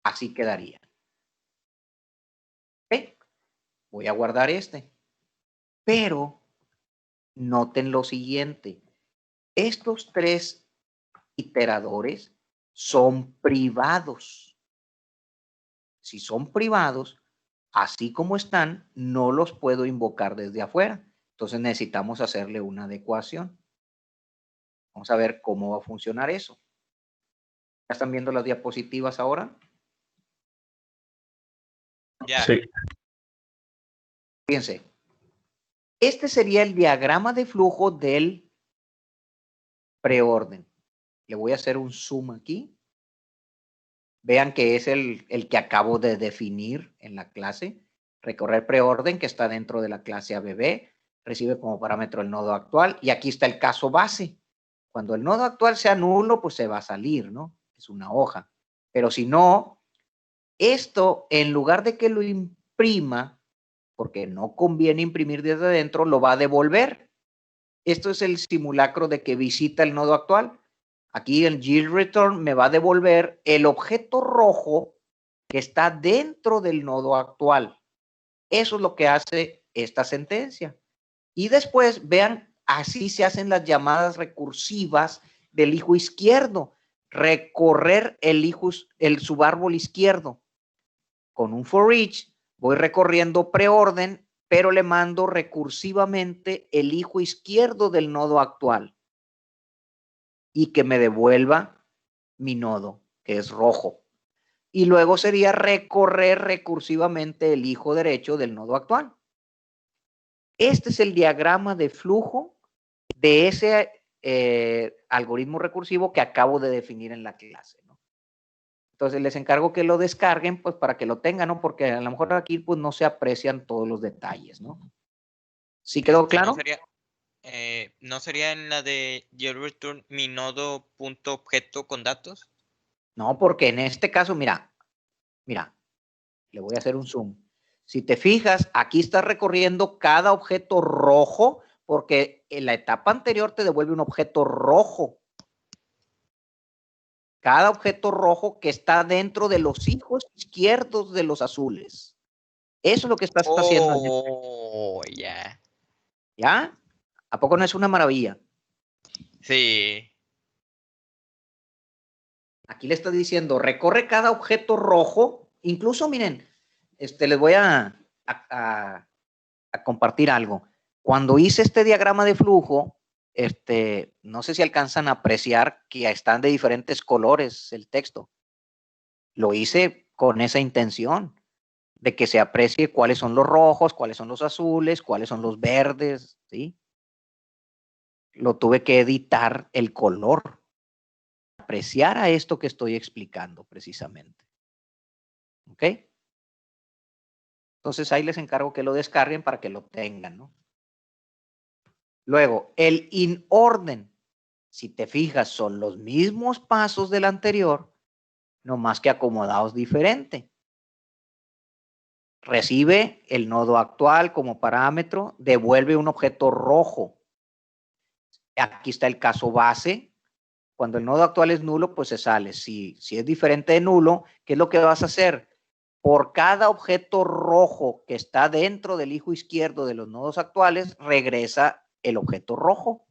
Así quedaría. ¿Ok? Voy a guardar este. Pero noten lo siguiente. Estos tres iteradores son privados. Si son privados, así como están, no los puedo invocar desde afuera. Entonces necesitamos hacerle una adecuación. Vamos a ver cómo va a funcionar eso. ¿Ya están viendo las diapositivas ahora? Ya. Sí. Fíjense. Este sería el diagrama de flujo del preorden. Le voy a hacer un zoom aquí. Vean que es el que acabo de definir en la clase. Recorrer preorden que está dentro de la clase ABB. Recibe como parámetro el nodo actual. Y aquí está el caso base. Cuando el nodo actual sea nulo, pues se va a salir, ¿no? Es una hoja. Pero si no, esto en lugar de que lo imprima, porque no conviene imprimir desde adentro, lo va a devolver. Esto es el simulacro de que visita el nodo actual. Aquí el GReturn me va a devolver el objeto rojo que está dentro del nodo actual. Eso es lo que hace esta sentencia. Y después, vean, así se hacen las llamadas recursivas del hijo izquierdo. Recorrer el subárbol izquierdo. Con un for each voy recorriendo preorden, pero le mando recursivamente el hijo izquierdo del nodo actual y que me devuelva mi nodo, que es rojo. Y luego sería recorrer recursivamente el hijo derecho del nodo actual. Este es el diagrama de flujo de ese algoritmo recursivo que acabo de definir en la clase, ¿no? Entonces les encargo que lo descarguen, pues para que lo tengan, ¿no? Porque a lo mejor aquí pues no se aprecian todos los detalles, ¿no? ¿Sí quedó claro? ¿No sería en la de GReturn mi nodo.objeto con datos? No, porque en este caso, mira, le voy a hacer un zoom. Si te fijas, aquí está recorriendo cada objeto rojo, porque en la etapa anterior te devuelve un objeto rojo. Cada objeto rojo que está dentro de los hijos izquierdos de los azules. Eso es lo que estás haciendo. Oh, ya. ¿Ya? ¿A poco no es una maravilla? Sí. Aquí le está diciendo, recorre cada objeto rojo. Incluso, miren, les voy a compartir algo. Cuando hice este diagrama de flujo, no sé si alcanzan a apreciar que están de diferentes colores el texto. Lo hice con esa intención de que se aprecie cuáles son los rojos, cuáles son los azules, cuáles son los verdes, ¿sí? Lo tuve que editar el color, apreciar a esto que estoy explicando precisamente. ¿Ok? Entonces ahí les encargo que lo descarguen para que lo tengan, ¿no? Luego, el inorden. Si te fijas, son los mismos pasos del anterior, no más que acomodados diferente. Recibe el nodo actual como parámetro, devuelve un objeto rojo. Aquí está el caso base. Cuando el nodo actual es nulo, pues se sale. Si es diferente de nulo, ¿qué es lo que vas a hacer? Por cada objeto rojo que está dentro del hijo izquierdo de los nodos actuales, regresa el objeto rojo.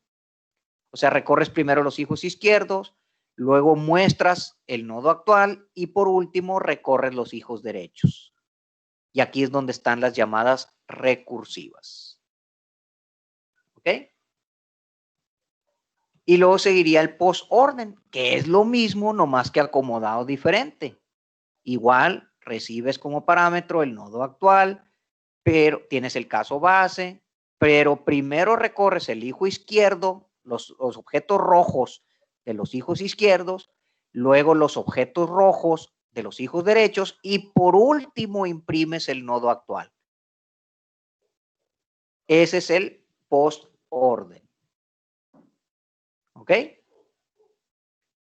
O sea, recorres primero los hijos izquierdos, luego muestras el nodo actual y por último recorres los hijos derechos. Y aquí es donde están las llamadas recursivas. ¿Ok? Y luego seguiría el postorden, que es lo mismo, nomás que acomodado diferente. Igual, recibes como parámetro el nodo actual, pero tienes el caso base, pero primero recorres el hijo izquierdo, los objetos rojos de los hijos izquierdos, luego los objetos rojos de los hijos derechos y por último imprimes el nodo actual. Ese es el postorden. ¿Ok?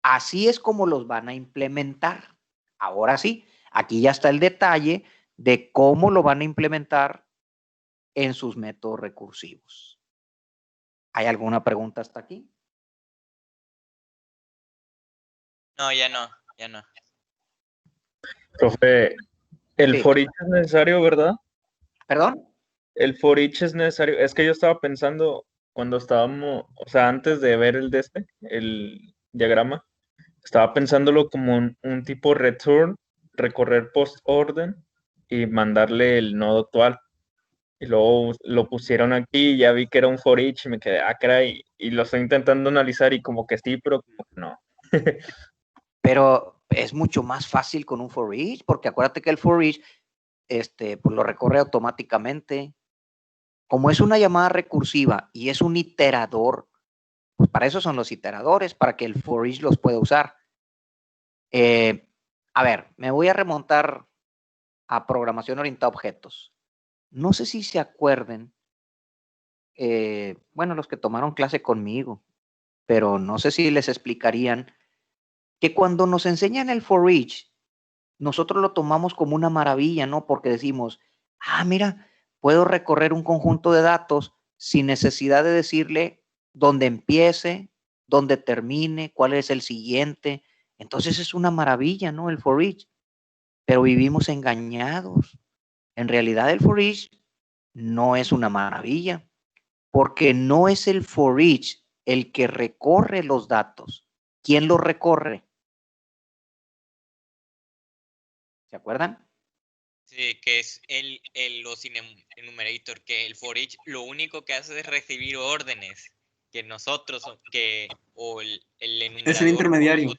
Así es como los van a implementar. Ahora sí, aquí ya está el detalle de cómo lo van a implementar en sus métodos recursivos. ¿Hay alguna pregunta hasta aquí? No, ya no, ya no. Profe, el Sí. for each es necesario, ¿verdad? ¿Perdón? El for each es necesario. Es que yo estaba pensando cuando estábamos, o sea, antes de ver el diagrama, estaba pensándolo como un tipo return, recorrer post orden y mandarle el nodo actual. Y luego lo pusieron aquí y ya vi que era un for each y me quedé, caray, y lo estoy intentando analizar y como que sí, pero como que no. Pero es mucho más fácil con un for each, porque acuérdate que el for each pues lo recorre automáticamente. Como es una llamada recursiva y es un iterador, pues para eso son los iteradores, para que el for each los pueda usar. A ver, me voy a remontar a programación orientada a objetos. No sé si se acuerden, bueno, los que tomaron clase conmigo, pero no sé si les explicarían que cuando nos enseñan el for each, nosotros lo tomamos como una maravilla, ¿no? Porque decimos, mira, puedo recorrer un conjunto de datos sin necesidad de decirle dónde empiece, dónde termine, cuál es el siguiente. Entonces es una maravilla, ¿no? El for each. Pero vivimos engañados. En realidad el for each no es una maravilla, porque no es el for each el que recorre los datos. ¿Quién los recorre? ¿Se acuerdan? Sí, que es los enumerator, que el for each lo único que hace es recibir órdenes que nosotros, o el enumerador. Es el intermediario.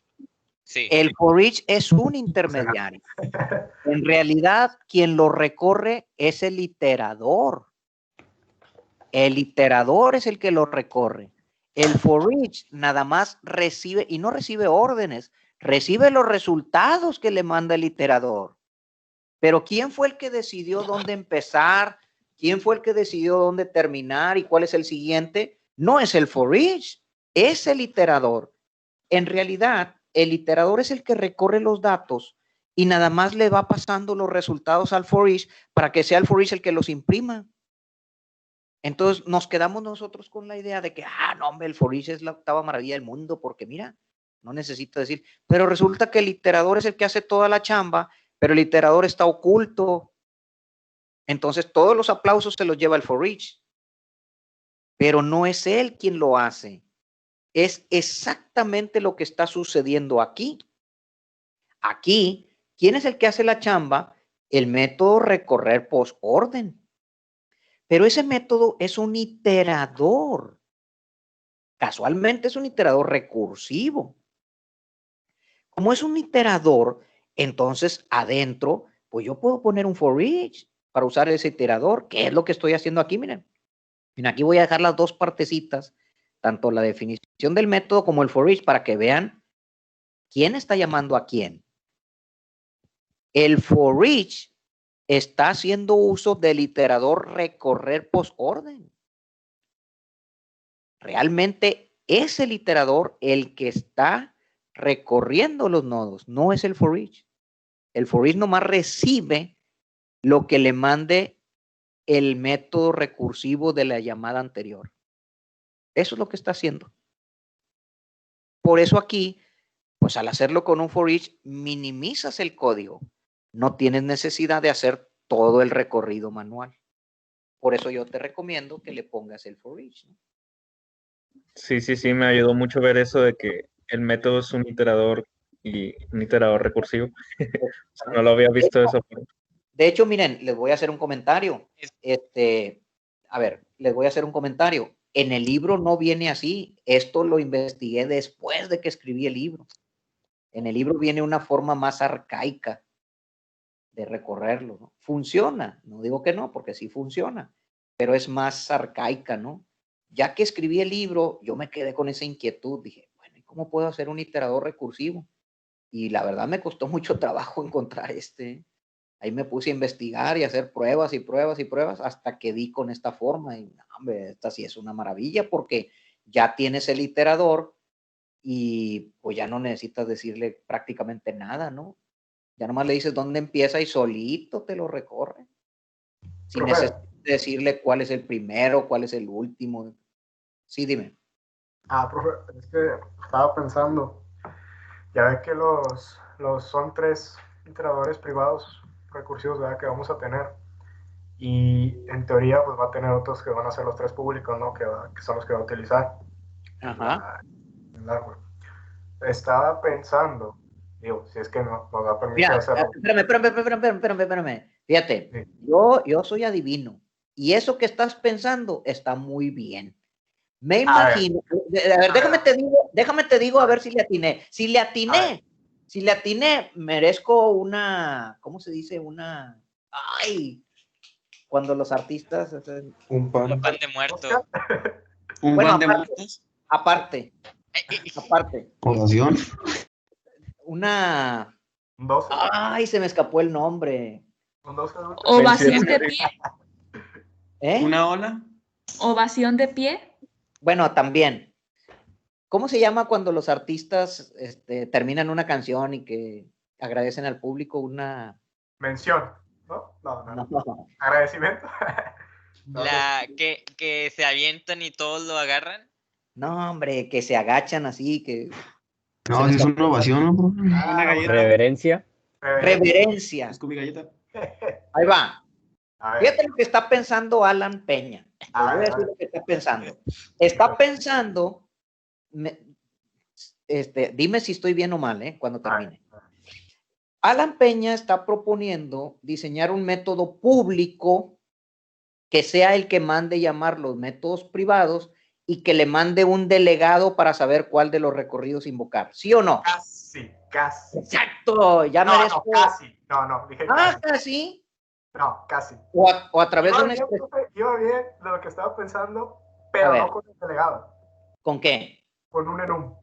Sí. El for each es un intermediario. En realidad, quien lo recorre es el iterador. El iterador es el que lo recorre. El for each nada más recibe, y no recibe órdenes, recibe los resultados que le manda el iterador. Pero ¿quién fue el que decidió dónde empezar? ¿Quién fue el que decidió dónde terminar y cuál es el siguiente? No es el for each, es el iterador. En realidad, el iterador es el que recorre los datos y nada más le va pasando los resultados al for each para que sea el for each el que los imprima. Entonces nos quedamos nosotros con la idea de que, no, hombre, el for each es la octava maravilla del mundo porque mira, no necesito decir, pero resulta que el iterador es el que hace toda la chamba, pero el iterador está oculto. Entonces todos los aplausos se los lleva el for each, pero no es él quien lo hace. Es exactamente lo que está sucediendo aquí. Aquí, ¿quién es el que hace la chamba? El método recorrer postorden. Pero ese método es un iterador. Casualmente es un iterador recursivo. Como es un iterador, entonces adentro, pues yo puedo poner un for each para usar ese iterador, que es lo que estoy haciendo aquí, miren. Miren, aquí voy a dejar las dos partecitas, tanto la definición del método como el for each, para que vean quién está llamando a quién. El for each está haciendo uso del iterador recorrer postorden. Realmente es el iterador el que está recorriendo los nodos, no es el for each. El for each nomás recibe lo que le mande el método recursivo de la llamada anterior. Eso es lo que está haciendo. Por eso aquí, pues al hacerlo con un for each, minimizas el código. No tienes necesidad de hacer todo el recorrido manual. Por eso yo te recomiendo que le pongas el for each, ¿no? Sí, me ayudó mucho ver eso de que el método es un iterador y un iterador recursivo. No lo había visto de esa forma. De hecho, miren, les voy a hacer un comentario. Les voy a hacer un comentario. En el libro no viene así. Esto lo investigué después de que escribí el libro. En el libro viene una forma más arcaica de recorrerlo, ¿no? Funciona, no digo que no, porque sí funciona, pero es más arcaica, ¿no? Ya que escribí el libro, yo me quedé con esa inquietud. Dije, bueno, ¿y cómo puedo hacer un iterador recursivo? Y la verdad me costó mucho trabajo encontrar Ahí me puse a investigar y a hacer pruebas y pruebas y pruebas hasta que di con esta forma. Y, hombre, esta sí es una maravilla porque ya tienes el iterador y pues ya no necesitas decirle prácticamente nada, ¿no? Ya nomás le dices dónde empieza y solito te lo recorre. Sin necesidad de decirle cuál es el primero, cuál es el último. Sí, dime. Profe, es que estaba pensando, ya ves que son 3 iteradores privados recursivos, ¿verdad?, que vamos a tener. Y en teoría, pues va a tener otros que van a ser los 3 públicos, ¿no? Que son los que va a utilizar. Ajá. En la web. Estaba pensando, digo, si es que nos va a permitir Mira, hacerlo. espérame. Fíjate, Sí. yo soy adivino y eso que estás pensando está muy bien. Me imagino, a ver, déjame te digo a ver si le atiné. Si le atiné, merezco una, ¿cómo se dice? Cuando los artistas Un pan. Un pan de muerto. Un Bueno, pan de muertos. aparte, Oración. una, Un 12. se me escapó el nombre. Un 12 adulto. Ovación de pie. Una ola. Ovación de pie. Bueno, también. ¿Cómo se llama cuando los artistas terminan una canción y que agradecen al público una Mención, ¿no? No. No. Agradecimiento. Que se avientan y todos lo agarran. No, hombre, que se agachan así, que No, si es una ovación, ¿no? Una galleta. Reverencia. reverencia. Scooby galleta. Ahí va. A ver, Fíjate lo que está pensando Alan Peña. Les voy a decir lo que está pensando. Está pensando, dime si estoy bien o mal, cuando termine. Alan Peña está proponiendo diseñar un método público que sea el que mande llamar los métodos privados y que le mande un delegado para saber cuál de los recorridos invocar. ¿Sí o no? Casi. Exacto, ya merezco. No, casi. No, dije casi. Casi. No, casi. O a través de una Iba bien de lo que estaba pensando, pero no con el delegado. ¿Con qué? Con un enum.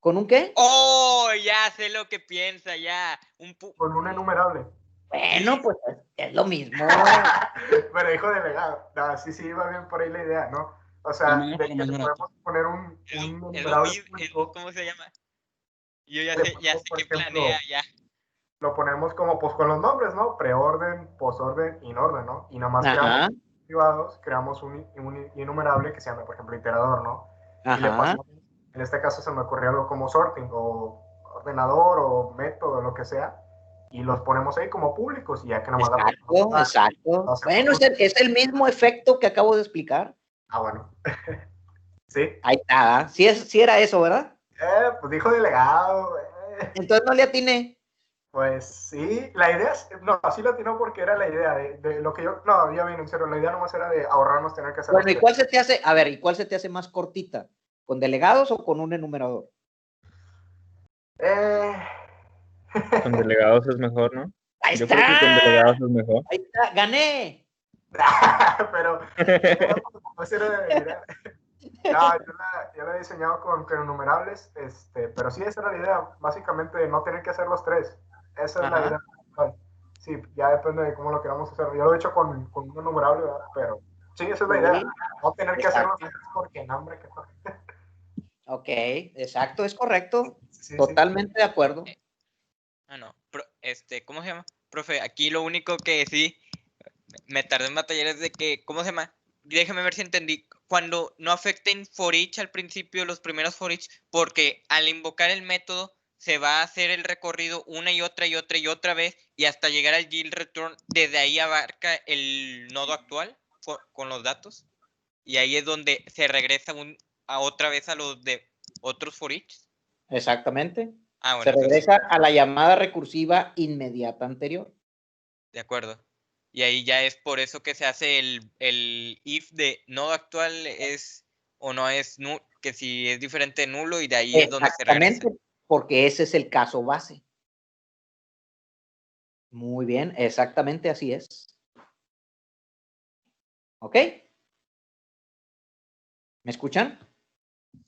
¿Con un qué? ¡Oh! Ya sé lo que piensa, ya. Con un enumerable. Bueno, pues es lo mismo. Pero dijo delegado. No, sí, iba bien por ahí la idea, ¿no? O sea, de que le podemos poner un enumerable. ¿Cómo se llama? Yo ya sé qué planea, ya. Lo ponemos como pues con los nombres, ¿no? Preorden, posorden, inorden, ¿no? Y nada más creamos privados, creamos un enumerable que se llama, por ejemplo, iterador, ¿no? Y le pasamos, en este caso se me ocurrió algo como sorting o ordenador o método, lo que sea, y los ponemos ahí como públicos y ya que nada más Exacto. Bueno, es el mismo efecto que acabo de explicar. Bueno. Sí. Ahí está. Sí era eso, ¿verdad? Pues dijo delegado. Entonces no le atiné. Pues sí, la idea es, no, así lo atinó porque era la idea de lo que yo, no, ya bien, en serio, la idea nomás era de ahorrarnos tener que hacer. Bueno, ¿y cuál se te hace, ¿y cuál se te hace más cortita? ¿Con delegados o con un enumerador? Con delegados es mejor, ¿no? Ahí Yo está. creo que con delegados es mejor. Ahí está, gané. Pero, pues era de no, yo la he diseñado con enumerables, pero sí, esa era la idea, básicamente no tener que hacer los 3. Esa es la idea. Sí, ya depende de cómo lo queramos hacer. Yo lo he hecho con un enumerable, ¿verdad? Pero sí, esa es la idea. No tener que hacer los 3 porque en hambre que no. Ok, exacto, es correcto. Sí, totalmente de acuerdo. No. ¿Cómo se llama? Profe, aquí lo único que sí me tardé en batallar es de que, ¿cómo se llama? Déjame ver si entendí. Cuando no afecten for each al principio, los primeros for each, porque al invocar el método se va a hacer el recorrido una y otra y otra y otra vez y hasta llegar al yield return. Desde ahí abarca el nodo actual con los datos y ahí es donde se regresa otra vez a los de otros for each. Exactamente. Bueno, se regresa a la llamada recursiva inmediata anterior. De acuerdo. Y ahí ya es por eso que se hace el if de nodo actual es o no es nulo, que si es diferente de nulo, y de ahí es donde se regresa. Porque ese es el caso base. Muy bien, exactamente así es. ¿Ok? ¿Me escuchan?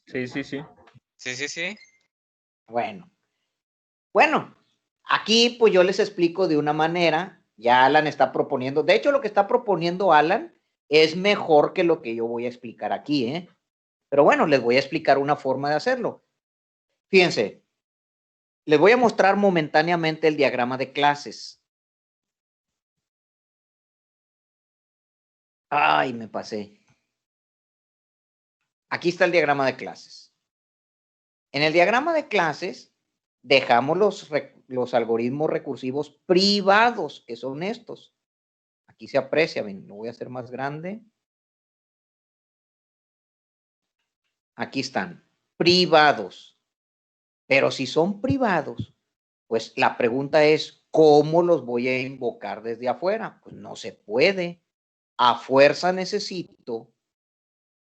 Sí. Sí. Bueno, aquí pues yo les explico de una manera. Ya Alan está proponiendo. De hecho, lo que está proponiendo Alan es mejor que lo que yo voy a explicar aquí, ¿eh? Pero bueno, les voy a explicar una forma de hacerlo. Fíjense, les voy a mostrar momentáneamente el diagrama de clases. Ay, me pasé. Aquí está el diagrama de clases. En el diagrama de clases dejamos los algoritmos recursivos privados, que son estos. Aquí se aprecia, ven, lo voy a hacer más grande. Aquí están, privados. Pero si son privados, pues la pregunta es, ¿cómo los voy a invocar desde afuera? Pues no se puede. A fuerza necesito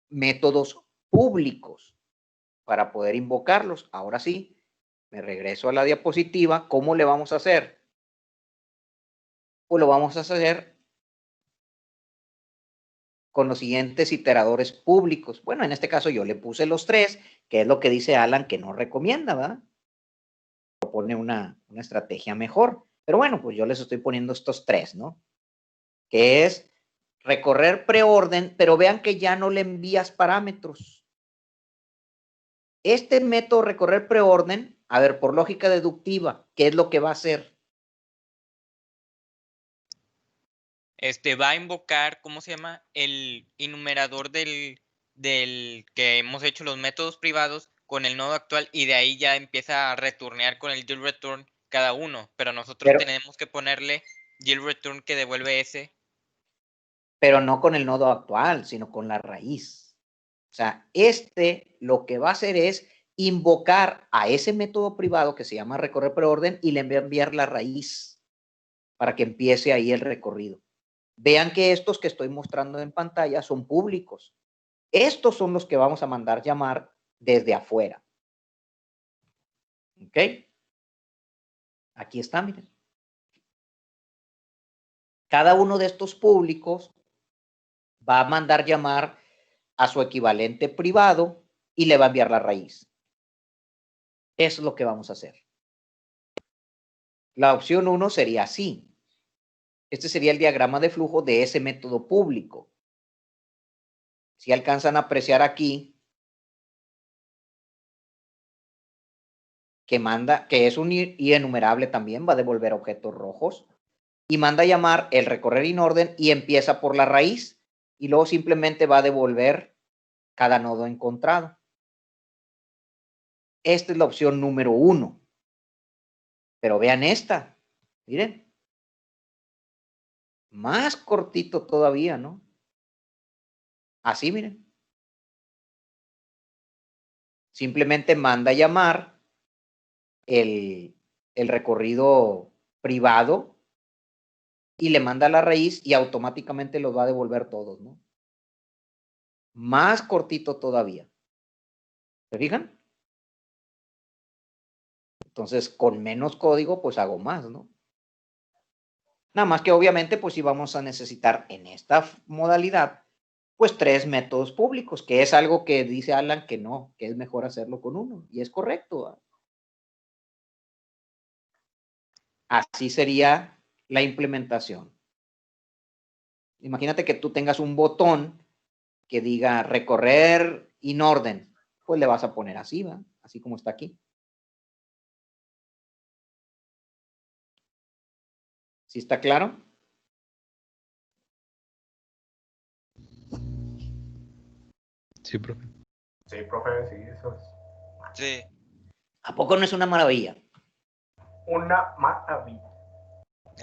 métodos públicos para poder invocarlos. Ahora sí, me regreso a la diapositiva. ¿Cómo le vamos a hacer? Pues lo vamos a hacer con los siguientes iteradores públicos. Bueno, en este caso yo le puse los 3, que es lo que dice Alan que no recomienda, ¿verdad? Propone una estrategia mejor. Pero bueno, pues yo les estoy poniendo estos 3, ¿no? Que es recorrer preorden, pero vean que ya no le envías parámetros. Este método recorrer preorden, a ver, por lógica deductiva, ¿qué es lo que va a hacer? Va a invocar, ¿cómo se llama? El enumerador del que hemos hecho los métodos privados con el nodo actual, y de ahí ya empieza a returnear con el yield return cada uno, pero nosotros tenemos que ponerle yield return que devuelve ese. Pero no con el nodo actual, sino con la raíz. O sea, lo que va a hacer es invocar a ese método privado que se llama recorrer preorden y le va a enviar la raíz para que empiece ahí el recorrido. Vean que estos que estoy mostrando en pantalla son públicos. Estos son los que vamos a mandar llamar desde afuera. ¿Ok? Aquí está, miren. Cada uno de estos públicos va a mandar llamar a su equivalente privado y le va a enviar la raíz. Eso es lo que vamos a hacer. La opción 1 sería así. Este sería el diagrama de flujo de ese método público. Si alcanzan a apreciar aquí, que es un i enumerable también, va a devolver objetos rojos, y manda a llamar el recorrer inorden y empieza por la raíz, y luego simplemente va a devolver cada nodo encontrado. Esta es la opción número 1. Pero vean esta, miren. Más cortito todavía, ¿no? Así, miren. Simplemente manda a llamar el recorrido privado y le manda la raíz y automáticamente los va a devolver todos, ¿no? Más cortito todavía. ¿Se fijan? Entonces, con menos código, pues hago más, ¿no? Nada más que obviamente, pues sí vamos a necesitar en esta modalidad, pues 3 métodos públicos, que es algo que dice Alan que no, que es mejor hacerlo con uno. Y es correcto, ¿verdad? Así sería la implementación. Imagínate que tú tengas un botón que diga recorrer in orden pues le vas a poner así, ¿va? Así como está aquí. ¿Sí está claro? Sí, profe. Sí, profe, sí, eso es Sí. ¿A poco no es una maravilla? una maravilla.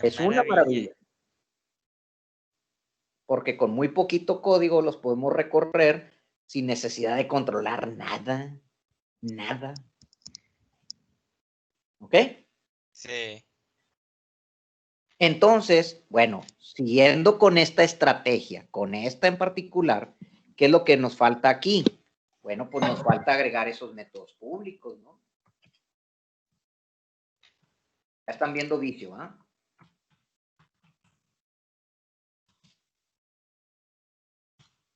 Es una maravilla. Porque con muy poquito código los podemos recorrer sin necesidad de controlar nada. Nada. ¿Ok? Sí. Entonces, bueno, siguiendo con esta estrategia, con esta en particular, ¿qué es lo que nos falta aquí? Bueno, pues nos falta agregar esos métodos públicos, ¿no? Ya están viendo vicio, ¿ah?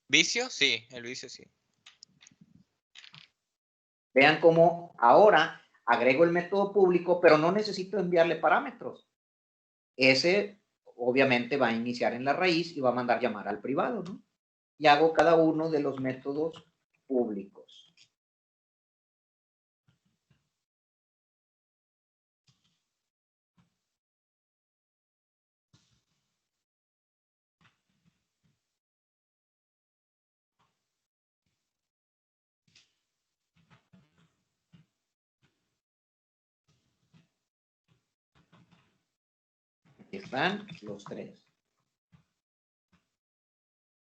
¿Vicio? Sí, el vicio sí. Vean cómo ahora agrego el método público, pero no necesito enviarle parámetros. Ese obviamente va a iniciar en la raíz y va a mandar llamar al privado, ¿no? Y hago cada uno de los métodos públicos. Aquí están los tres.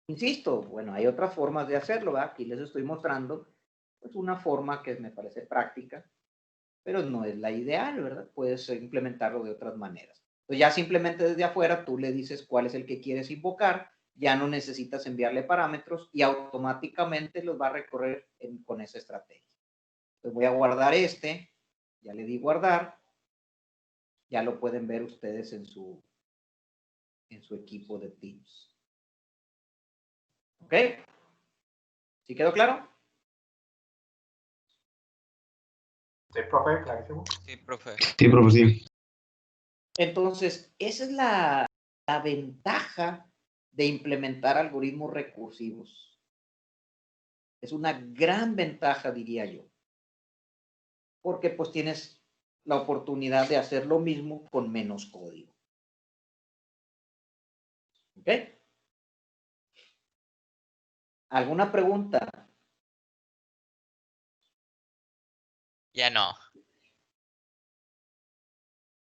Insisto, bueno, hay otras formas de hacerlo, ¿verdad? Aquí les estoy mostrando pues una forma que me parece práctica, pero no es la ideal, ¿verdad? Puedes implementarlo de otras maneras. Entonces ya simplemente desde afuera tú le dices cuál es el que quieres invocar, ya no necesitas enviarle parámetros y automáticamente los va a recorrer con esa estrategia. Entonces voy a guardar este, ya le di guardar, ya lo pueden ver ustedes en su equipo de Teams. ¿Ok? ¿Sí quedó claro? Sí, profe, clarísimo. Sí, profe. Sí, profe, sí. Entonces, esa es la ventaja de implementar algoritmos recursivos. Es una gran ventaja, diría yo. Porque pues tienes la oportunidad de hacer lo mismo con menos código. ¿Ok? ¿Alguna pregunta? Ya no.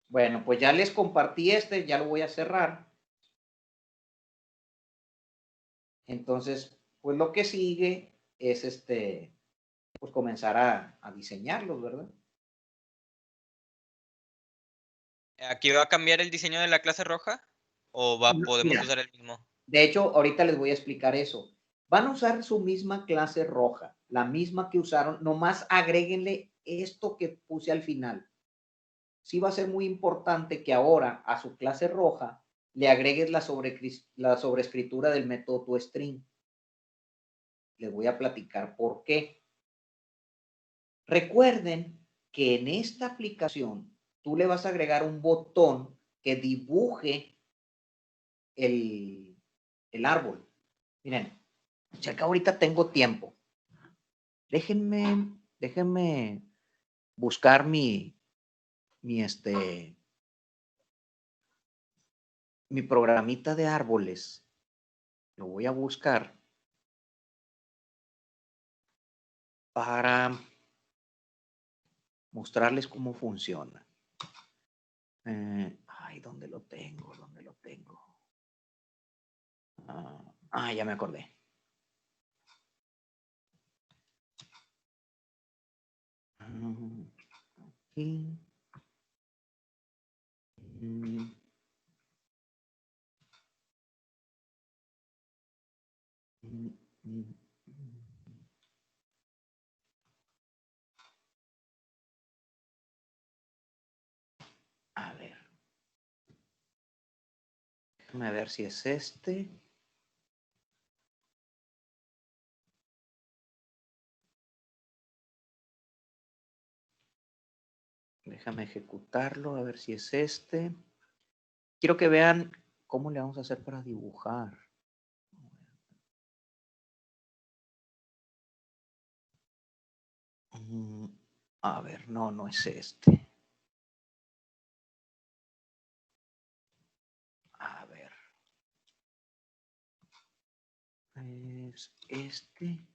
Bueno, pues ya les compartí este, ya lo voy a cerrar. Entonces, pues lo que sigue es pues comenzar a diseñarlos, ¿verdad? ¿Aquí va a cambiar el diseño de la clase roja? ¿O podemos Mira, usar el mismo? de hecho, ahorita les voy a explicar eso. Van a usar su misma clase roja, la misma que usaron, nomás agréguenle esto que puse al final. Sí va a ser muy importante que ahora a su clase roja le agregues la sobreescritura del método toString. Les voy a platicar por qué. Recuerden que en esta aplicación tú le vas a agregar un botón que dibuje el árbol. Miren, si acá ahorita tengo tiempo, déjenme buscar mi programita de árboles. Lo voy a buscar para mostrarles cómo funciona. Ay, ¿dónde lo tengo? ¿Dónde lo tengo? Ya me acordé. Aquí. A ver. Déjame ver si es este. Déjame ejecutarlo, a ver si es este. Quiero que vean cómo le vamos a hacer para dibujar. A ver, no es este. A ver. Es este.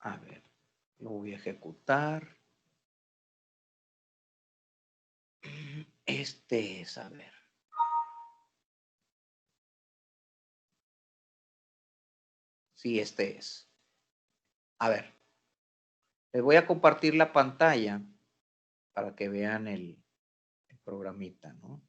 A ver, lo voy a ejecutar. Este es, a ver. Sí, este es. A ver, les voy a compartir la pantalla para que vean el programita, ¿no?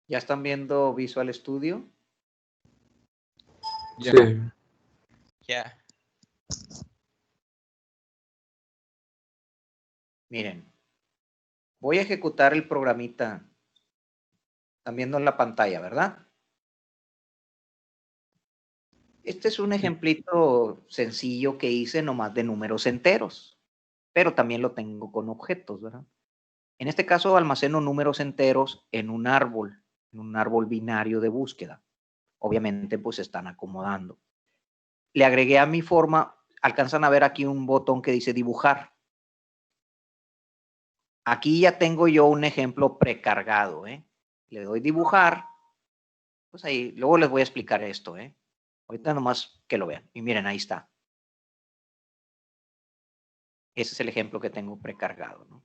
¿Ya están viendo Visual Studio? Sí. Ya. Miren, voy a ejecutar el programita. Están viendo en la pantalla, ¿verdad? Este es un ejemplito sencillo que hice nomás de números enteros, pero también lo tengo con objetos, ¿verdad? En este caso almaceno números enteros en un árbol binario de búsqueda. Obviamente pues se están acomodando. Le agregué a mi forma, alcanzan a ver aquí un botón que dice dibujar. Aquí ya tengo yo un ejemplo precargado, ¿eh? Le doy dibujar, pues ahí, luego les voy a explicar esto, ¿eh? Ahorita nomás que lo vean. Y miren, ahí está. Ese es el ejemplo que tengo precargado, ¿no?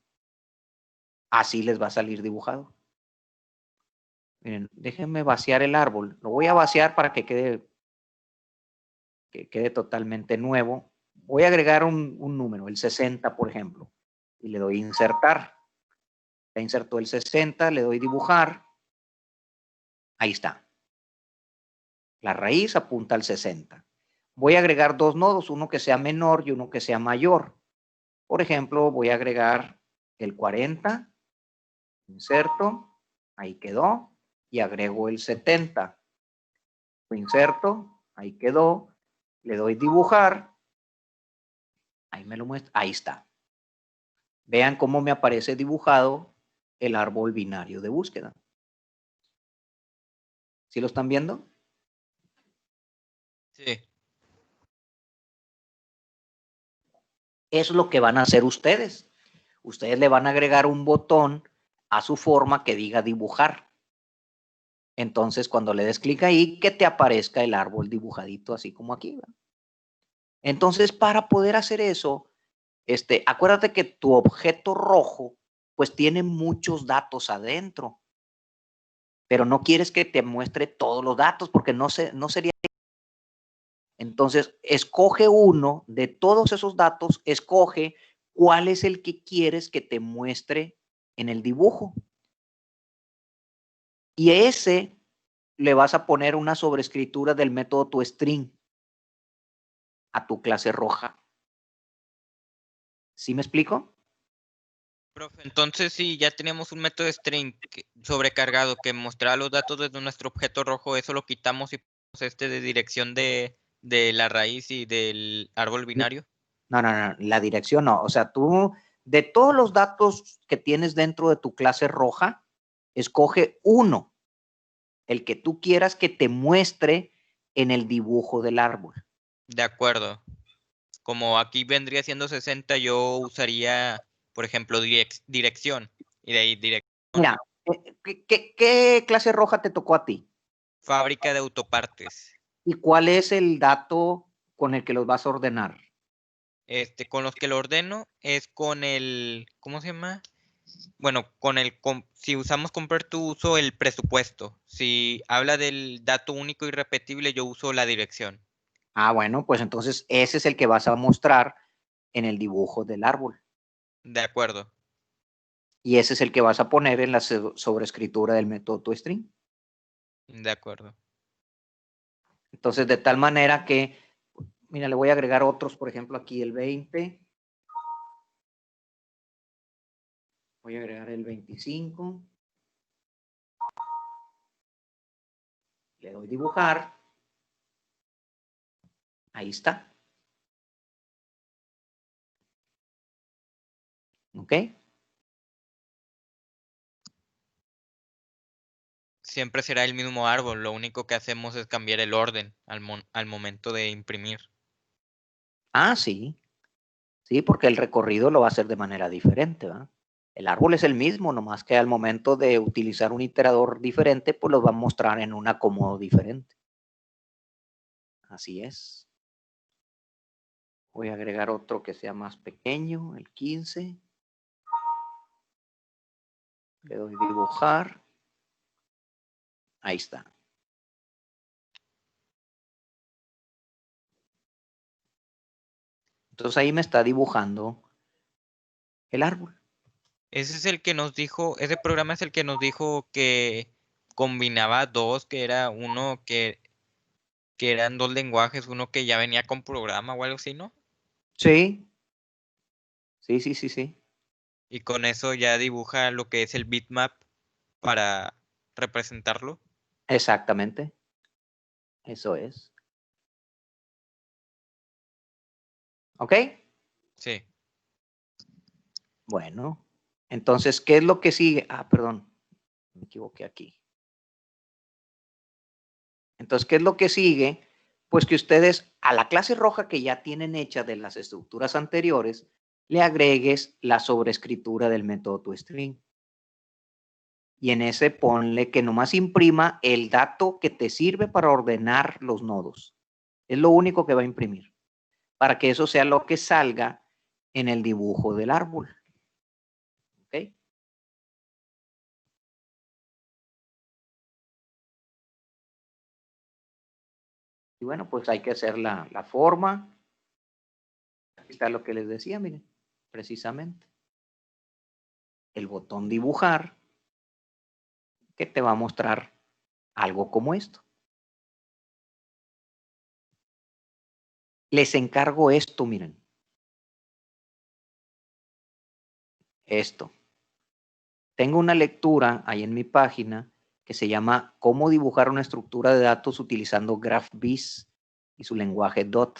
Así les va a salir dibujado. Miren, déjenme vaciar el árbol. Lo voy a vaciar para que quede totalmente nuevo. Voy a agregar un número, el 60, por ejemplo. Y le doy insertar. Ya insertó el 60, le doy dibujar. Ahí está. La raíz apunta al 60. Voy a agregar dos nodos, uno que sea menor y uno que sea mayor. Por ejemplo, voy a agregar el 40. Inserto. Ahí quedó. Y agrego el 70. Lo inserto. Ahí quedó. Le doy dibujar. Ahí me lo muestra. Ahí está. Vean cómo me aparece dibujado el árbol binario de búsqueda. ¿Sí lo están viendo? Sí. Eso es lo que van a hacer ustedes. Ustedes le van a agregar un botón a su forma que diga dibujar. Entonces, cuando le des clic ahí, que te aparezca el árbol dibujadito, así como aquí, ¿verdad? Entonces, para poder hacer eso, acuérdate que tu objeto rojo, pues tiene muchos datos adentro, pero no quieres que te muestre todos los datos porque no sería. Entonces, escoge uno de todos esos datos, escoge cuál es el que quieres que te muestre en el dibujo. Y ese le vas a poner una sobrescritura del método toString a tu clase roja. ¿Sí me explico? Profe, entonces sí, ya tenemos un método string sobrecargado que mostrará los datos desde nuestro objeto rojo, eso lo quitamos y ponemos de dirección de la raíz y del árbol binario. No, la dirección no. O sea, tú, de todos los datos que tienes dentro de tu clase roja, escoge uno, el que tú quieras que te muestre en el dibujo del árbol. De acuerdo. Como aquí vendría siendo 60, yo usaría, por ejemplo, dirección. Y de ahí dirección. Mira, ¿qué clase roja te tocó a ti? Fábrica de autopartes. ¿Y cuál es el dato con el que los vas a ordenar? Con los que lo ordeno es con el, ¿cómo se llama? Bueno, si usamos CompareTo uso el presupuesto. Si habla del dato único y repetible, yo uso la dirección. Ah, bueno, pues entonces ese es el que vas a mostrar en el dibujo del árbol. De acuerdo. Y ese es el que vas a poner en la sobrescritura del método toString. De acuerdo. Entonces, de tal manera que, mira, le voy a agregar otros, por ejemplo, aquí el 20. Voy a agregar el 25. Le doy dibujar. Ahí está. ¿Ok? Siempre será el mismo árbol, lo único que hacemos es cambiar el orden al momento de imprimir. Ah, sí. Sí, porque el recorrido lo va a hacer de manera diferente, ¿verdad? El árbol es el mismo, nomás que al momento de utilizar un iterador diferente, pues los va a mostrar en un acomodo diferente. Así es. Voy a agregar otro que sea más pequeño, el 15. Le doy dibujar. Ahí está. Entonces ahí me está dibujando el árbol. Ese es el que nos dijo, ese programa es el que nos dijo que combinaba dos, que era uno que eran dos lenguajes, uno que ya venía con programa o algo así, ¿no? Sí. Sí. Y con eso ya dibuja lo que es el bitmap para representarlo. Exactamente. Eso es. ¿Ok? Sí. Bueno. Entonces, ¿qué es lo que sigue? Ah, perdón. Me equivoqué aquí. Entonces, ¿qué es lo que sigue? Pues que ustedes a la clase roja que ya tienen hecha de las estructuras anteriores, le agregues la sobrescritura del método toString. Y en ese ponle que nomás imprima el dato que te sirve para ordenar los nodos. Es lo único que va a imprimir. Para que eso sea lo que salga en el dibujo del árbol. ¿Ok? Y bueno, pues hay que hacer la forma. Aquí está lo que les decía, miren, precisamente. El botón dibujar, que te va a mostrar algo como esto. Les encargo esto, miren. Esto. Tengo una lectura ahí en mi página que se llama Cómo dibujar una estructura de datos utilizando GraphViz y su lenguaje DOT.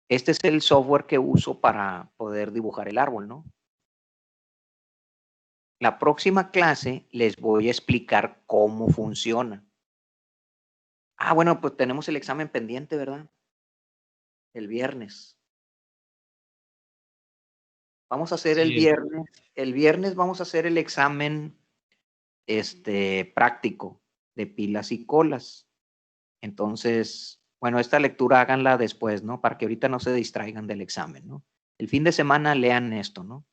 Este es el software que uso para poder dibujar el árbol, ¿no? La próxima clase les voy a explicar cómo funciona. Ah, bueno, pues tenemos el examen pendiente, ¿verdad? El viernes. Vamos a hacer el viernes. El viernes vamos a hacer el examen práctico de pilas y colas. Entonces, bueno, esta lectura háganla después, ¿no? Para que ahorita no se distraigan del examen, ¿no? El fin de semana lean esto, ¿no?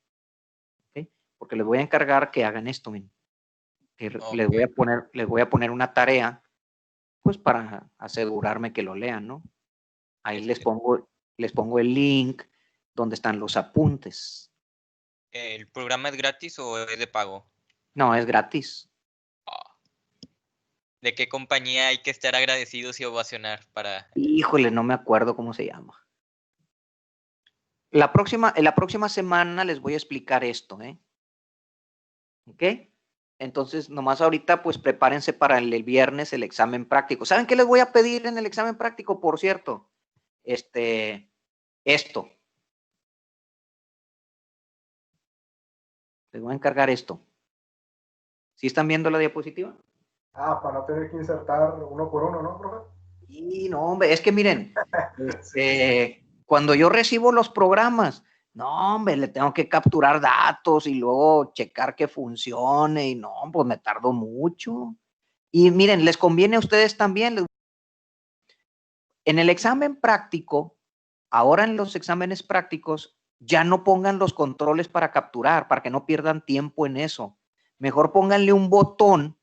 ¿Okay? Porque les voy a encargar que hagan esto, miren. Que Okay. les voy a poner una tarea, pues para asegurarme que lo lean, ¿no? Ahí les pongo el link donde están los apuntes. ¿El programa es gratis o es de pago? No, es gratis. ¿De qué compañía hay que estar agradecidos y ovacionar para...? Híjole, no me acuerdo cómo se llama. La próxima semana les voy a explicar esto, ¿eh? ¿Ok? Entonces, nomás ahorita, pues prepárense para el viernes el examen práctico. ¿Saben qué les voy a pedir en el examen práctico, por cierto? Esto. Les voy a encargar esto. ¿Sí están viendo la diapositiva? Ah, para no tener que insertar uno por uno, ¿no, profe? Y no, hombre, es que miren, cuando yo recibo los programas, no, hombre, le tengo que capturar datos y luego checar que funcione y no, pues me tardo mucho. Y miren, les conviene a ustedes también. En el examen práctico, ahora en los exámenes prácticos, ya no pongan los controles para capturar, para que no pierdan tiempo en eso. Mejor pónganle un botón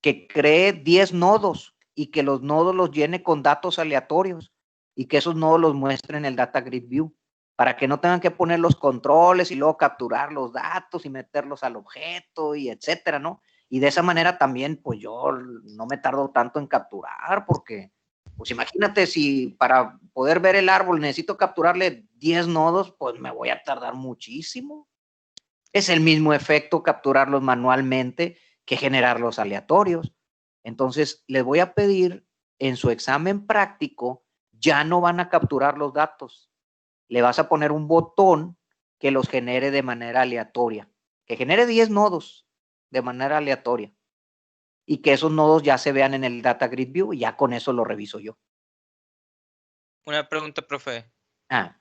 que cree 10 nodos y que los nodos los llene con datos aleatorios y que esos nodos los muestre en el Data Grid View para que no tengan que poner los controles y luego capturar los datos y meterlos al objeto y etcétera, ¿no? Y de esa manera también, pues yo no me tardo tanto en capturar porque, pues imagínate si para poder ver el árbol necesito capturarle 10 nodos, pues me voy a tardar muchísimo. Es el mismo efecto capturarlos manualmente que generar los aleatorios. Entonces, les voy a pedir en su examen práctico ya no van a capturar los datos. Le vas a poner un botón que los genere de manera aleatoria, que genere 10 nodos de manera aleatoria y que esos nodos ya se vean en el Data Grid View y ya con eso lo reviso yo. Una pregunta, profe. Ah.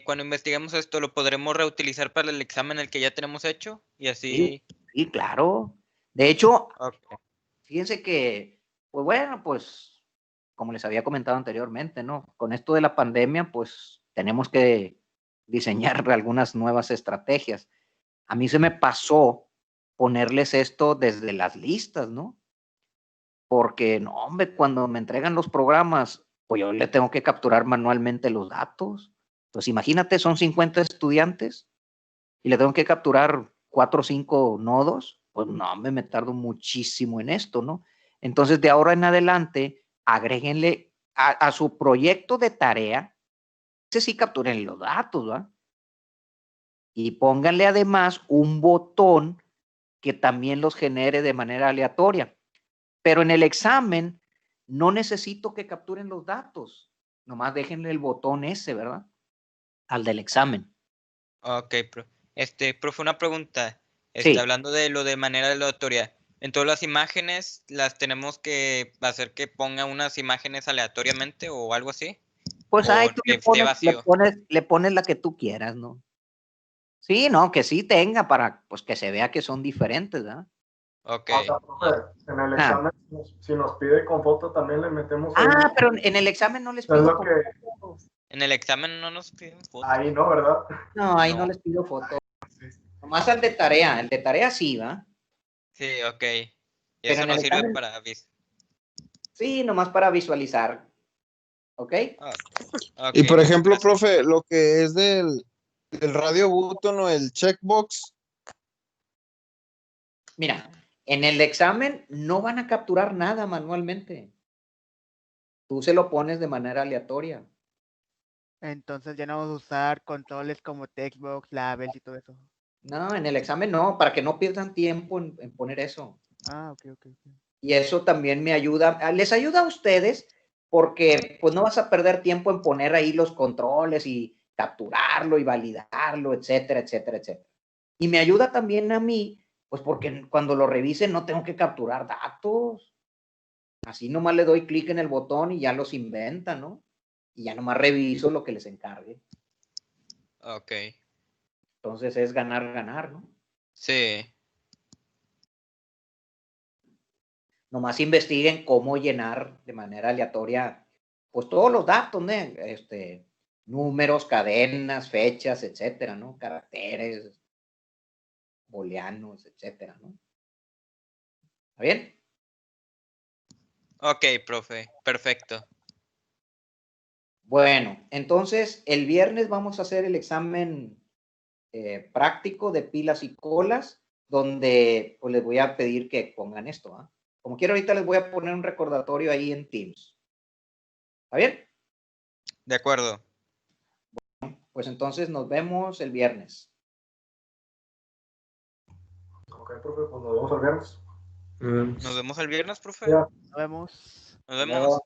Cuando investiguemos esto, ¿lo podremos reutilizar para el examen el que ya tenemos hecho? Y así. Sí, claro. De hecho, fíjense que, pues bueno, pues como les había comentado anteriormente, ¿no? Con esto de la pandemia, pues tenemos que diseñar algunas nuevas estrategias. A mí se me pasó ponerles esto desde las listas, ¿no? Porque, no, hombre, cuando me entregan los programas, pues yo le tengo que capturar manualmente los datos. Pues imagínate, son 50 estudiantes y le tengo que capturar 4 o 5 nodos. Pues no, me tardo muchísimo en esto, ¿no? Entonces, de ahora en adelante, agréguenle a su proyecto de tarea, ese sí capturen los datos, ¿va? Y pónganle además un botón que también los genere de manera aleatoria. Pero en el examen no necesito que capturen los datos. Nomás déjenle el botón ese, ¿verdad? Al del examen. Ok, profe, una pregunta. Sí. Hablando de lo de manera aleatoria. En todas las imágenes, ¿las tenemos que hacer que ponga unas imágenes aleatoriamente o algo así? Pues ahí tú le pones la que tú quieras, ¿no? Sí, no, que sí tenga para pues que se vea que son diferentes, ¿verdad? Ok. O sea, profe, en el examen, si nos pide con foto, también le metemos ahí. Pero en el examen no les pido foto. En el examen no nos piden foto. Ahí no, ¿verdad? No, ahí no les pido foto. Sí. Nomás al de tarea. El de tarea sí, ¿va? Sí, ok. Y eso nos sirve para... Sí, nomás para visualizar. ¿Ok? Okay, y por ejemplo, profe, lo que es del radio button o el checkbox. Mira, en el examen no van a capturar nada manualmente. Tú se lo pones de manera aleatoria. Entonces ya no vamos a usar controles como textbox, labels y todo eso. No, en el examen no, para que no pierdan tiempo en poner eso. Ok. Y eso también me ayuda, les ayuda a ustedes porque pues no vas a perder tiempo en poner ahí los controles y capturarlo y validarlo, etcétera, etcétera, etcétera. Y me ayuda también a mí, pues porque cuando lo revisen no tengo que capturar datos. Así nomás le doy clic en el botón y ya los inventa, ¿no? Y ya nomás reviso lo que les encargue. Ok. Entonces es ganar, ganar, ¿no? Sí. Nomás investiguen cómo llenar de manera aleatoria, pues todos los datos, ¿no? Números, cadenas, fechas, etcétera, ¿no? Caracteres, booleanos, etcétera, ¿no? ¿Está bien? Ok, profe, perfecto. Bueno, entonces el viernes vamos a hacer el examen práctico de pilas y colas, donde pues les voy a pedir que pongan esto, ¿ah? Como quiero ahorita les voy a poner un recordatorio ahí en Teams. ¿Está bien? De acuerdo. Bueno, pues entonces nos vemos el viernes. Ok, profe, pues nos vemos el viernes. Nos vemos el viernes, profe. Ya. Nos vemos. Nos vemos.